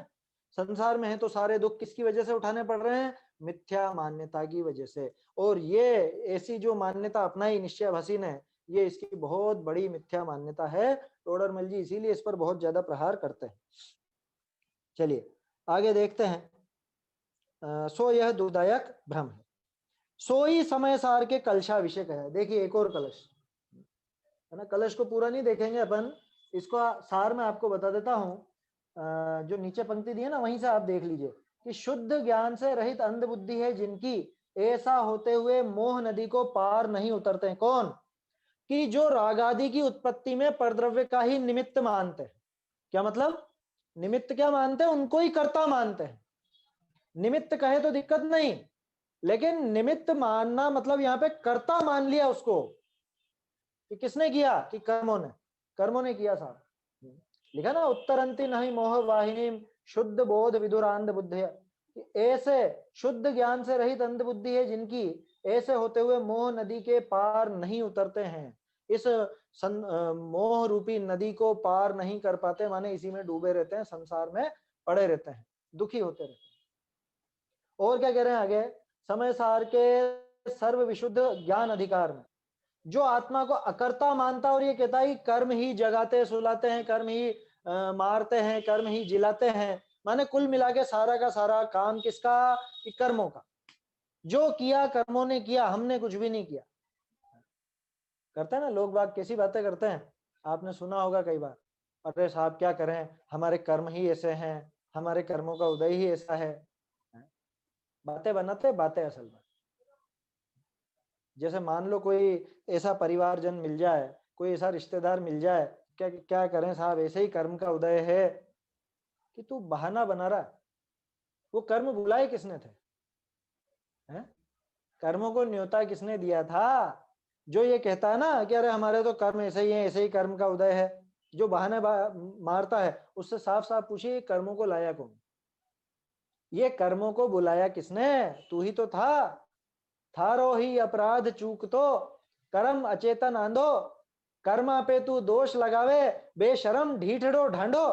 संसार में है तो सारे दुख किसकी वजह से उठाने पड़ रहे हैं? मिथ्या मान्यता की वजह से। और ये ऐसी जो मान्यता अपनाई निश्चयाभासी ने, ये इसकी बहुत बड़ी मिथ्या मान्यता है। टोडरमल जी इसीलिए इस पर बहुत ज्यादा प्रहार करते हैं। चलिए आगे देखते हैं। सो यह दुखदायक भ्रम है, सोई समय सार के कलशा विषय है। देखिए एक और कलश है ना, कलश को पूरा नहीं देखेंगे अपन, इसको सार में आपको बता देता हूं। जो नीचे पंक्ति दी है ना, वहीं से आप देख लीजिए कि शुद्ध ज्ञान से रहित अंध बुद्धि है जिनकी, ऐसा होते हुए मोह नदी को पार नहीं उतरते। कौन? कि जो रागादि की उत्पत्ति में परद्रव्य का ही निमित्त मानते हैं। क्या मतलब? निमित्त क्या मानते हैं? उनको ही कर्ता मानते हैं। निमित्त कहे तो दिक्कत नहीं, लेकिन निमित्त मानना मतलब यहाँ पे कर्ता मान लिया उसको, कि किसने किया? कि कर्मों ने, कर्मों ने किया साहब। लिखा ना, उत्तरंती नहीं मोह वाहिनी शुद्ध बोध विदुरांध बुद्धि। कि ऐसे शुद्ध ज्ञान से रहित अंधबुद्धि है जिनकी ऐसे होते हुए मोह नदी के पार नहीं उतरते हैं। इस मोह रूपी नदी को पार नहीं कर पाते, माने इसी में डूबे रहते हैं, संसार में पड़े रहते हैं, दुखी होते रहते हैं। और क्या कह रहे हैं आगे, समय सार के सर्व विशुद्ध ज्ञान अधिकार में जो आत्मा को अकर्ता मानता और ये कहता है कि कर्म ही जगाते सुलाते हैं, कर्म ही मारते हैं, कर्म ही जिलाते हैं, माने कुल मिला के सारा का सारा काम किसका, कि कर्मों का। जो किया कर्मों ने किया, हमने कुछ भी नहीं किया। करते हैं ना लोग बाग, कैसी बातें करते हैं, आपने सुना होगा कई बार, अरे साहब क्या करें, हमारे कर्म ही ऐसे हैं, हमारे कर्मों का उदय ही ऐसा है। बातें बनाते, बातें असल में। जैसे मान लो कोई ऐसा परिवारजन मिल जाए, कोई ऐसा रिश्तेदार मिल जाए, क्या क्या करें साहब, ऐसे ही कर्म का उदय है, कि तू बहाना बना रहा है। वो कर्म बुलाए किसने थे, हैं? कर्मों को न्योता किसने दिया था? जो ये कहता है ना कि अरे हमारे तो कर्म ऐसे ही है, ऐसे ही कर्म का उदय है, जो बहाने मारता है, उससे साफ साफ पूछिए कर्मों को लाया कौन? ये कर्मों को बुलाया किसने? तू ही तो था रो ही अपराध चूक तो कर्म अचेतन आंधो, कर्मा पे तू दोष लगावे बेशरम ढीठड़ो ढांडो।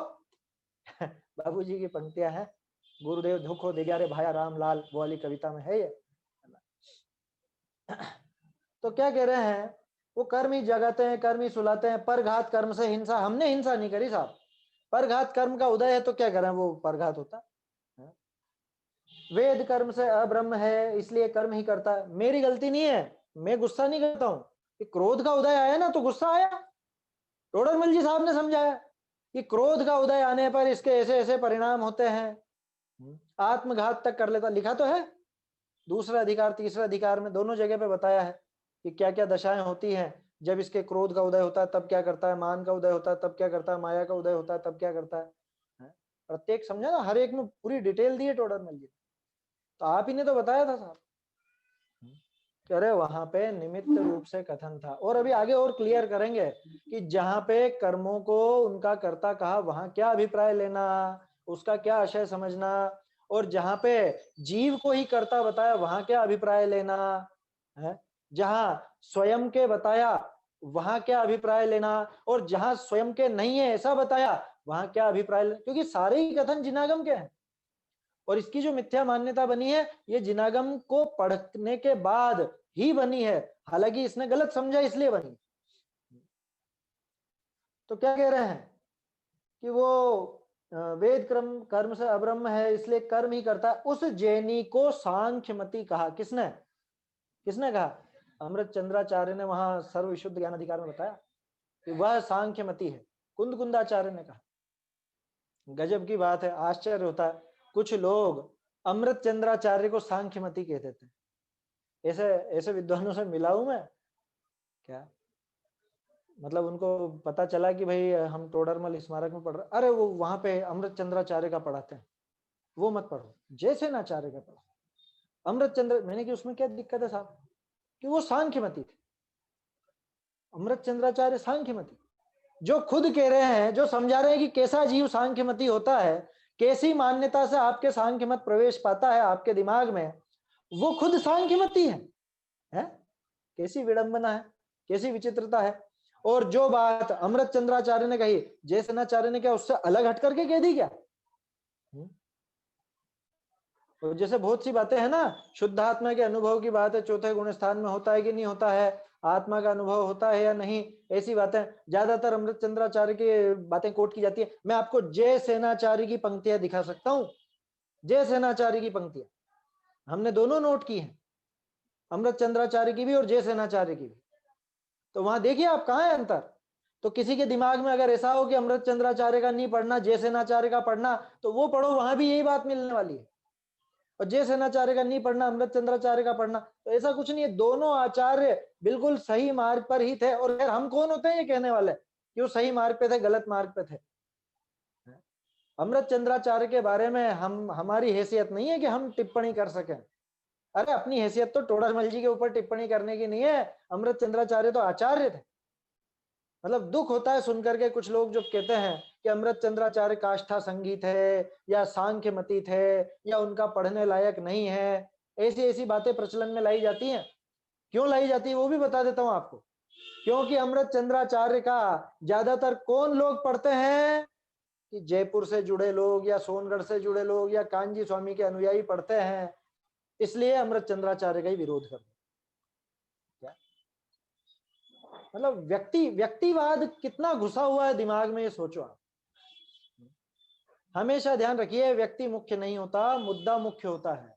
बाबूजी की पंक्तियां हैं, गुरुदेव धोखो दे गया रे भाया रामलाल, वो वाली कविता में है ये। तो क्या कह रहे हैं, वो कर्म ही जगाते हैं, कर्म ही सुलाते हैं, परघात कर्म से हिंसा, हमने हिंसा नहीं करी साहब। परघात कर्म का उदय है तो क्या करें, वो परघात होता है। वेद कर्म से अब्रह्म है इसलिए कर्म ही करता है, मेरी गलती नहीं है, मैं गुस्सा नहीं करता हूं कि क्रोध का उदय आया ना तो गुस्सा आया। टोडरमल जी साहब ने समझाया कि क्रोध का उदय आने पर इसके ऐसे ऐसे परिणाम होते हैं, आत्मघात तक कर लेता, लिखा तो है दूसरा अधिकार तीसरा अधिकार में, दोनों जगह पे बताया है कि क्या क्या दशाएं होती हैं जब इसके क्रोध का उदय होता है तब क्या करता है, मान का उदय होता है तब क्या करता है, माया का उदय होता है तब क्या करता है? प्रत्येक समझा ना, हर एक में पूरी डिटेल दी है टोडरमल जी। तो आप ही ने तो बताया था साहब, अरे वहां पे निमित्त रूप से कथन था। और अभी आगे और क्लियर करेंगे कि जहां पे कर्मों को उनका कर्ता कहा, वहां क्या अभिप्राय लेना, उसका क्या आशय समझना, और जहां पे जीव को ही कर्ता बताया वहां क्या अभिप्राय लेना है, जहां स्वयं के बताया वहां क्या अभिप्राय लेना, और जहां स्वयं के नहीं है ऐसा बताया वहां क्या अभिप्राय लेना, क्योंकि सारे ही कथन जिनागम के हैं। और इसकी जो मिथ्या मान्यता बनी है ये जिनागम को पढ़ने के बाद ही बनी है, हालांकि इसने गलत समझा इसलिए बनी। तो क्या कह रहे हैं कि वो वेद कर्म कर्म से अब्रह्म है इसलिए कर्म ही करता है, उस जैनी को सांख्यमति कहा। किसने किसने कहा? अमृत चंद्राचार्य ने वहां सर्व विशुद्ध ज्ञान अधिकार में बताया कि वह सांख्यमति है। कुंद कुंदाचार्य ने कहा। गजब की बात है, आश्चर्य होता है, कुछ लोग अमृत चंद्राचार्य को सांख्यमति कहते थे। ऐसे ऐसे विद्वानों से मिला हूं मैं क्या, मतलब उनको पता चला कि भाई हम टोडरमल स्मारक में पढ़ रहे, अरे वो वहां पे अमृत चंद्राचार्य का पढ़ाते हैं, वो मत पढ़ो, जयसेनाचार्य का पढ़ो। अमृत चंद्र, मैंने कि उसमें क्या दिक्कत है साहब, कि वो सांख्यमति थे। अमृत चंद्राचार्य सांख्यमति, जो खुद कह रहे हैं, जो समझा रहे हैं कि कैसा जीव सांख्यमति होता है, कैसी मान्यता से आपके सांख्यमत प्रवेश पाता है आपके दिमाग में, वो खुद सांख्यमति है? कैसी विडंबना है, कैसी विचित्रता है। और जो बात अमृत चंद्राचार्य ने कही, जयसेनाचार्य ने क्या उससे अलग हट करके कह दी क्या? तो जैसे बहुत सी बातें हैं ना, शुद्ध आत्मा के अनुभव की बात है, चौथे गुण स्थान में होता है कि नहीं होता है, आत्मा का अनुभव होता है या नहीं, ऐसी बातें ज्यादातर अमृत चंद्राचार्य की बातें कोट की जाती है। मैं आपको जय सेनाचार्य की पंक्तियां दिखा सकता हूँ, जय सेनाचार्य की पंक्तियां हमने दोनों नोट की हैं, अमृत चंद्राचार्य की भी और जय सेनाचार्य की भी। तो वहां देखिए आप कहाँ है अंतर। तो किसी के दिमाग में अगर ऐसा हो कि अमृत चंद्राचार्य का नहीं पढ़ना, जय सेनाचार्य का पढ़ना, तो वो पढ़ो, वहां भी यही बात मिलने वाली है। और जय सेनाचार्य का नहीं पढ़ना, अमृत चंद्राचार्य का पढ़ना, तो ऐसा कुछ नहीं है, दोनों आचार्य बिल्कुल सही मार्ग पर ही थे। और फिर हम कौन होते हैं ये कहने वाले कि वो सही मार्ग पे थे, गलत मार्ग पे थे? अमृत चंद्राचार्य के बारे में हमारी हैसियत नहीं है कि हम टिप्पणी कर सकें। अरे अपनी हैसियत तो टोडरमल जी के ऊपर टिप्पणी करने की नहीं है, अमृत चंद्राचार्य तो आचार्य थे। मतलब दुख होता है सुनकर के कुछ लोग जो कहते हैं कि कि अमृत चंद्राचार्य काष्ठा संगी थे या सांख्य मती थे या उनका पढ़ने लायक नहीं है, ऐसी ऐसी बातें प्रचलन में लाई जाती हैं। क्यों लाई जाती है वो भी बता देता हूं आपको। क्योंकि अमृत चंद्राचार्य का ज्यादातर कौन लोग पढ़ते हैं कि जयपुर से जुड़े लोग या सोनगढ़ से जुड़े लोग या कांजी स्वामी के अनुयायी पढ़ते हैं, इसलिए अमृत चंद्राचार्य का ही विरोध करते हैं। क्या मतलब व्यक्तिवाद कितना घुसा हुआ है दिमाग में, ये सोचो आप। हमेशा ध्यान रखिए, व्यक्ति मुख्य नहीं होता, मुद्दा मुख्य होता है।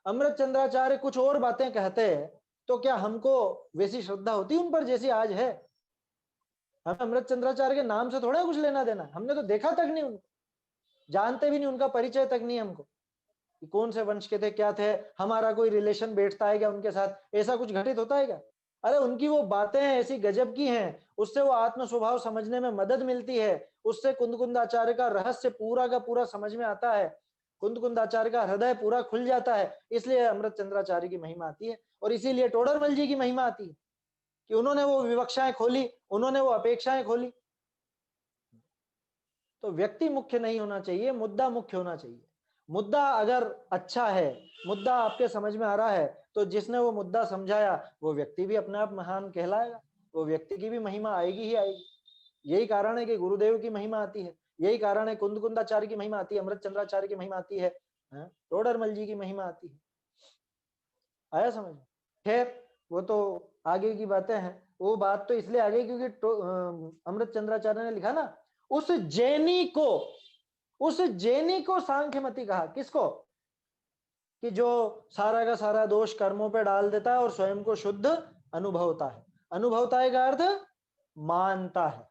अमृत चंद्राचार्य कुछ और बातें कहते हैं तो क्या हमको वैसी श्रद्धा होती उन पर जैसी आज है? हम अमृत चंद्राचार्य के नाम से थोड़ा कुछ लेना देना, हमने तो देखा तक नहीं उनको, जानते भी नहीं, उनका परिचय तक नहीं हमको कि कौन से वंश के थे, क्या थे, हमारा कोई रिलेशन बैठता है क्या उनके साथ, ऐसा कुछ घटित होता है क्या? अरे उनकी वो बातें ऐसी गजब की हैं, उससे वो आत्म स्वभाव समझने में मदद मिलती है, उससे कुंदकुंदाचार्य का रहस्य पूरा का पूरा समझ में आता है, कुंदकुंदाचार्य का हृदय पूरा खुल जाता है, इसलिए अमृत चंद्राचार्य की महिमा आती है। और इसीलिए टोडरमल जी की महिमा आती है कि उन्होंने वो विवक्षाएं खोली, उन्होंने वो अपेक्षाएं खोली। तो व्यक्ति मुख्य नहीं होना चाहिए, मुद्दा मुख्य होना चाहिए। मुद्दा अगर अच्छा है, मुद्दा आपके समझ में आ रहा है, तो जिसने वो मुद्दा समझाया वो व्यक्ति भी अपने आप महान कहलाएगा, वो व्यक्ति की भी महिमा आएगी ही आएगी। यही कारण है कि गुरुदेव की महिमा आती है, यही कारण है कुंदकुंदाचार्य की महिमा आती है, अमृत चंद्राचार्य की महिमा आती है, टोडरमल जी की महिमा आती है। आया समझ? खैर वो तो आगे की बातें हैं, वो बात तो इसलिए आ गई क्योंकि अमृत चंद्राचार्य ने लिखा ना, उस जैनी को सांख्यमती कहा। किसको? कि जो सारा का सारा दोष कर्मों पे डाल देता है और स्वयं को शुद्ध अनुभवता है। अनुभवता है का अर्थ मानता है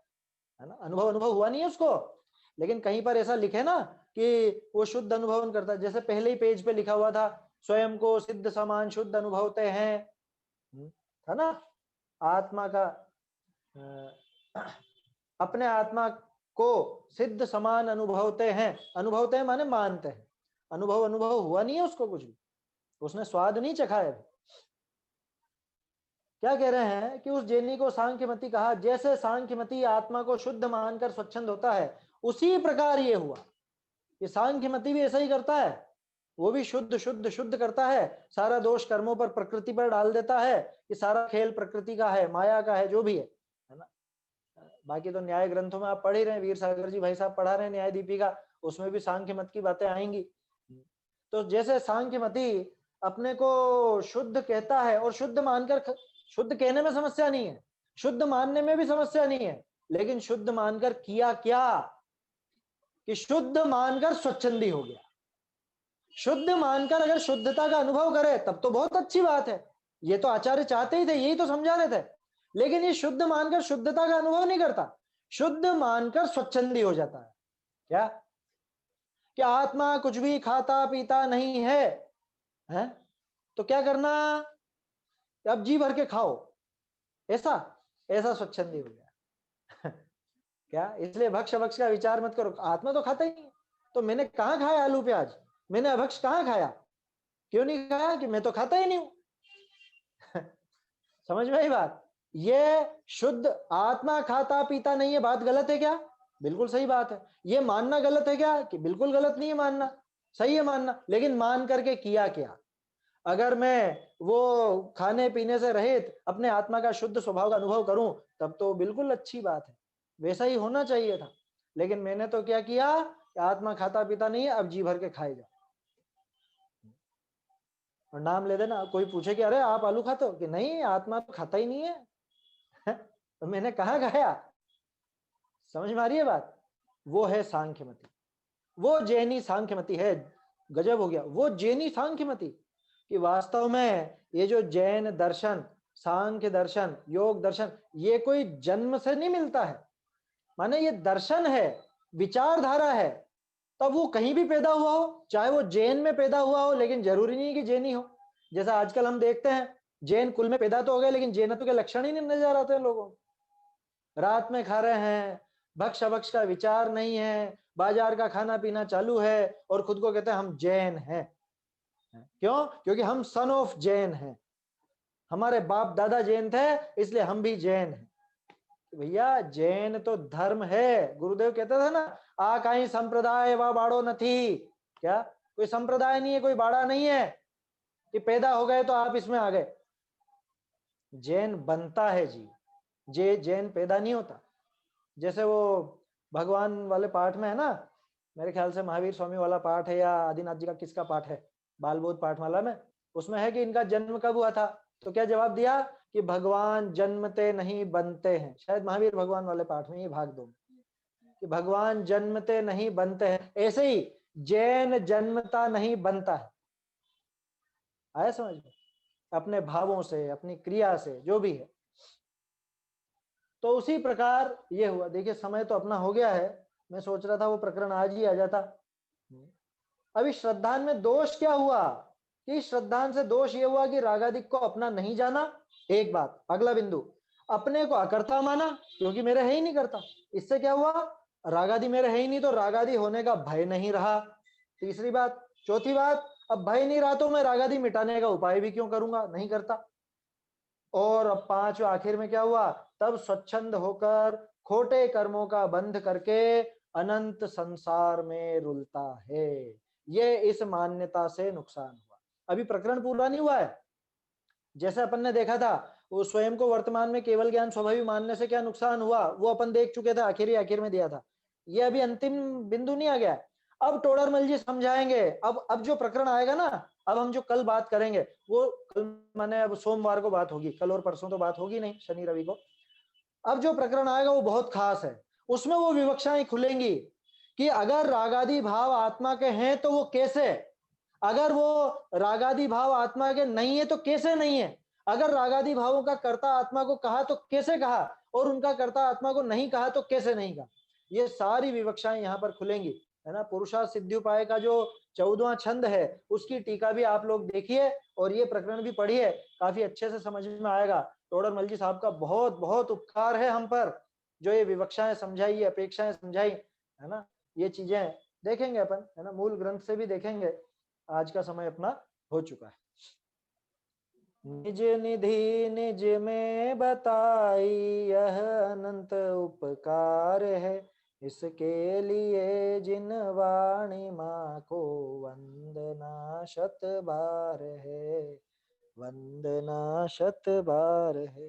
ना। अनुभव हुआ नहीं है उसको, लेकिन कहीं पर ऐसा लिखे ना कि वो शुद्ध अनुभव करता है, जैसे पहले ही पेज पे लिखा हुआ था, स्वयं को सिद्ध समान शुद्ध अनुभवते हैं, था ना। आत्मा का अपने आत्मा को सिद्ध समान अनुभवते हैं, अनुभवते हैं माने मानते हैं। अनुभव हुआ नहीं है उसको कुछ भी, उसने स्वाद नहीं चखा है। क्या कह रहे हैं कि उस जैनी को सांख्यमती कहा, जैसे सांख्यमती आत्मा को शुद्ध मानकर स्वच्छंद होता है, उसी प्रकार ये हुआ। ये सांख्यमती भी ऐसा ही करता है, वो भी शुद्ध शुद्ध शुद्ध करता है, सारा दोष कर्मों पर प्रकृति पर डाल देता है कि सारा खेल प्रकृति का है, माया का है, जो भी है ना। बाकी तो न्याय ग्रंथों में आप पढ़ ही रहे हैं, वीर सागर जी भाई साहब पढ़ा रहे हैं न्याय दीपिका, उसमें भी सांख्य मत की बातें आएंगी। तो जैसे सांख्यमती अपने को शुद्ध कहता है, और शुद्ध मानकर, शुद्ध कहने में समस्या नहीं है, शुद्ध मानने में भी समस्या नहीं है, लेकिन शुद्ध मानकर किया क्या कि शुद्ध मानकर स्वच्छंदी हो गया। शुद्ध मानकर अगर शुद्धता का अनुभव करे तब तो बहुत अच्छी बात है, ये तो आचार्य चाहते ही थे, यही तो समझा रहे थे। लेकिन ये शुद्ध मानकर शुद्धता का अनुभव नहीं करता, शुद्ध मानकर स्वच्छंदी हो जाता है। क्या कि आत्मा कुछ भी खाता पीता नहीं है? तो क्या करना, अब जी भर के खाओ, ऐसा स्वच्छंदी हो गया। क्या? इसलिए भक्ष भक्ष का विचार मत करो, आत्मा तो खाता ही नहीं, तो मैंने कहाँ खाया आलू प्याज, मैंने अभक्ष कहाँ खाया, क्यों नहीं खाया कि मैं तो खाता ही नहीं हूं। समझ में आई बात? ये शुद्ध आत्मा खाता पीता नहीं है, बात गलत है क्या? बिल्कुल सही बात है। ये मानना गलत है क्या? कि बिल्कुल गलत नहीं है मानना, सही है मानना, लेकिन मान करके किया क्या? अगर मैं वो खाने पीने से रहित अपने आत्मा का शुद्ध स्वभाव का अनुभव करूं तब तो बिल्कुल अच्छी बात है, वैसा ही होना चाहिए था। लेकिन मैंने तो क्या किया, आत्मा खाता पीता नहीं है, अब जी भर के खाए जा। और नाम ले देना, कोई पूछे कि अरे आप आलू खाते हो, कि नहीं आत्मा तो खाता ही नहीं है। तो मैंने कहाँ खाया? समझ में आ रही है बात? वो है सांख्यमती, वो जैनी सांख्यमती है। गजब हो गया, वो जैनी सांख्यमती कि वास्तव में ये जो जैन दर्शन, सांख्य दर्शन, योग दर्शन, ये कोई जन्म से नहीं मिलता है, माने ये दर्शन है, विचारधारा है, तब वो कहीं भी पैदा हुआ हो, चाहे वो जैन में पैदा हुआ हो, लेकिन जरूरी नहीं कि जैनी हो। जैसा आजकल हम देखते हैं, जैन कुल में पैदा तो हो गए लेकिन जैनत्व के लक्षण ही नहीं नजर आते हैं लोगों को। रात में खा रहे हैं, भक्ष भक्ष का विचार नहीं है, बाजार का खाना पीना चालू है, और खुद को कहते हैं हम जैन हैं। क्यों? क्योंकि हम सन ऑफ जैन हैं, हमारे बाप दादा जैन थे, इसलिए हम भी जैन हैं। भैया जैन तो धर्म है, गुरुदेव कहते थे ना, आ कहीं संप्रदाय व बाड़ो नहीं, क्या कोई संप्रदाय नहीं है, कोई बाड़ा नहीं है कि पैदा हो गए तो आप इसमें आ गए। जैन बनता है जी, जैन पैदा नहीं होता। जैसे वो भगवान वाले पाठ में है ना, मेरे ख्याल से महावीर स्वामी वाला पाठ है या आदिनाथ जी का किसका पाठ है, बाल बोध पाठमाला में, उसमें है कि इनका जन्म कब हुआ था, तो क्या जवाब दिया कि भगवान जन्मते नहीं बनते हैं। शायद महावीर भगवान वाले पाठ में, ये भाग दो, कि भगवान जन्मते नहीं बनते हैं। ऐसे ही जैन जन्मता नहीं बनता है। आया समझ में? अपने भावों से, अपनी क्रिया से, जो भी है। तो उसी प्रकार ये हुआ। देखिए समय तो अपना हो गया है, मैं सोच रहा था वो प्रकरण आज ही आ जाता। अभी श्रद्धान में दोष क्या हुआ कि श्रद्धान से दोष ये हुआ कि रागादिक को अपना नहीं जाना, एक बात। अगला बिंदु, अपने को अकर्ता माना क्योंकि मेरे है ही नहीं करता। इससे क्या हुआ, रागादि मेरे है ही नहीं तो रागादि होने का भय नहीं रहा। तीसरी बात। चौथी बात, अब भय नहीं रहा तो मैं रागादि मिटाने का उपाय भी क्यों करूंगा, नहीं करता। और अब पांचवा आखिर में क्या हुआ, तब स्वच्छंद होकर खोटे कर्मों का बंध करके अनंत संसार में रुलता है। ये इस मान्यता से नुकसान हुआ। अभी प्रकरण पूरा नहीं हुआ है। जैसे अपन ने देखा था, वो स्वयं को वर्तमान में केवल ज्ञान स्वभावी मानने से क्या नुकसान हुआ, वो अपन देख चुके थे, आखिर में दिया था। ये अभी अंतिम बिंदु नहीं आ गया। अब टोडरमल जी समझाएंगे। अब जो प्रकरण आएगा ना, अब हम जो कल बात करेंगे, वो कल माने अब सोमवार को बात होगी, कल और परसों तो बात होगी नहीं, शनि रवि को। अब जो प्रकरण आएगा वो बहुत खास है। उसमें वो विवक्षाएं खुलेंगी कि अगर रागादि भाव आत्मा के हैं तो वो कैसे, अगर वो रागादि भाव आत्मा के नहीं है तो कैसे नहीं है, अगर रागादि भावों का कर्ता आत्मा को कहा तो कैसे कहा, और उनका कर्ता आत्मा को नहीं कहा तो कैसे नहीं कहा। ये सारी विवक्षाएं यहाँ पर खुलेंगी, है ना। पुरुषार्थ सिद्ध्युपाय का जो 14वां छंद है, उसकी टीका भी आप लोग देखिए और ये प्रकरण भी पढ़िए, काफी अच्छे से समझ में आएगा। टोडरमल जी साहब का बहुत बहुत उपकार है हम पर, जो ये विवक्षाएं समझाई, ये अपेक्षाएं समझाई, है ना। ये चीजें देखेंगे अपन, है ना, मूल ग्रंथ से भी देखेंगे। आज का समय अपना हो चुका है। निज निधि निज में बताई, यह अनंत उपकार है। इसके लिए जिन वाणी माँ को वंदना शत बार है, वंदना शत बार है।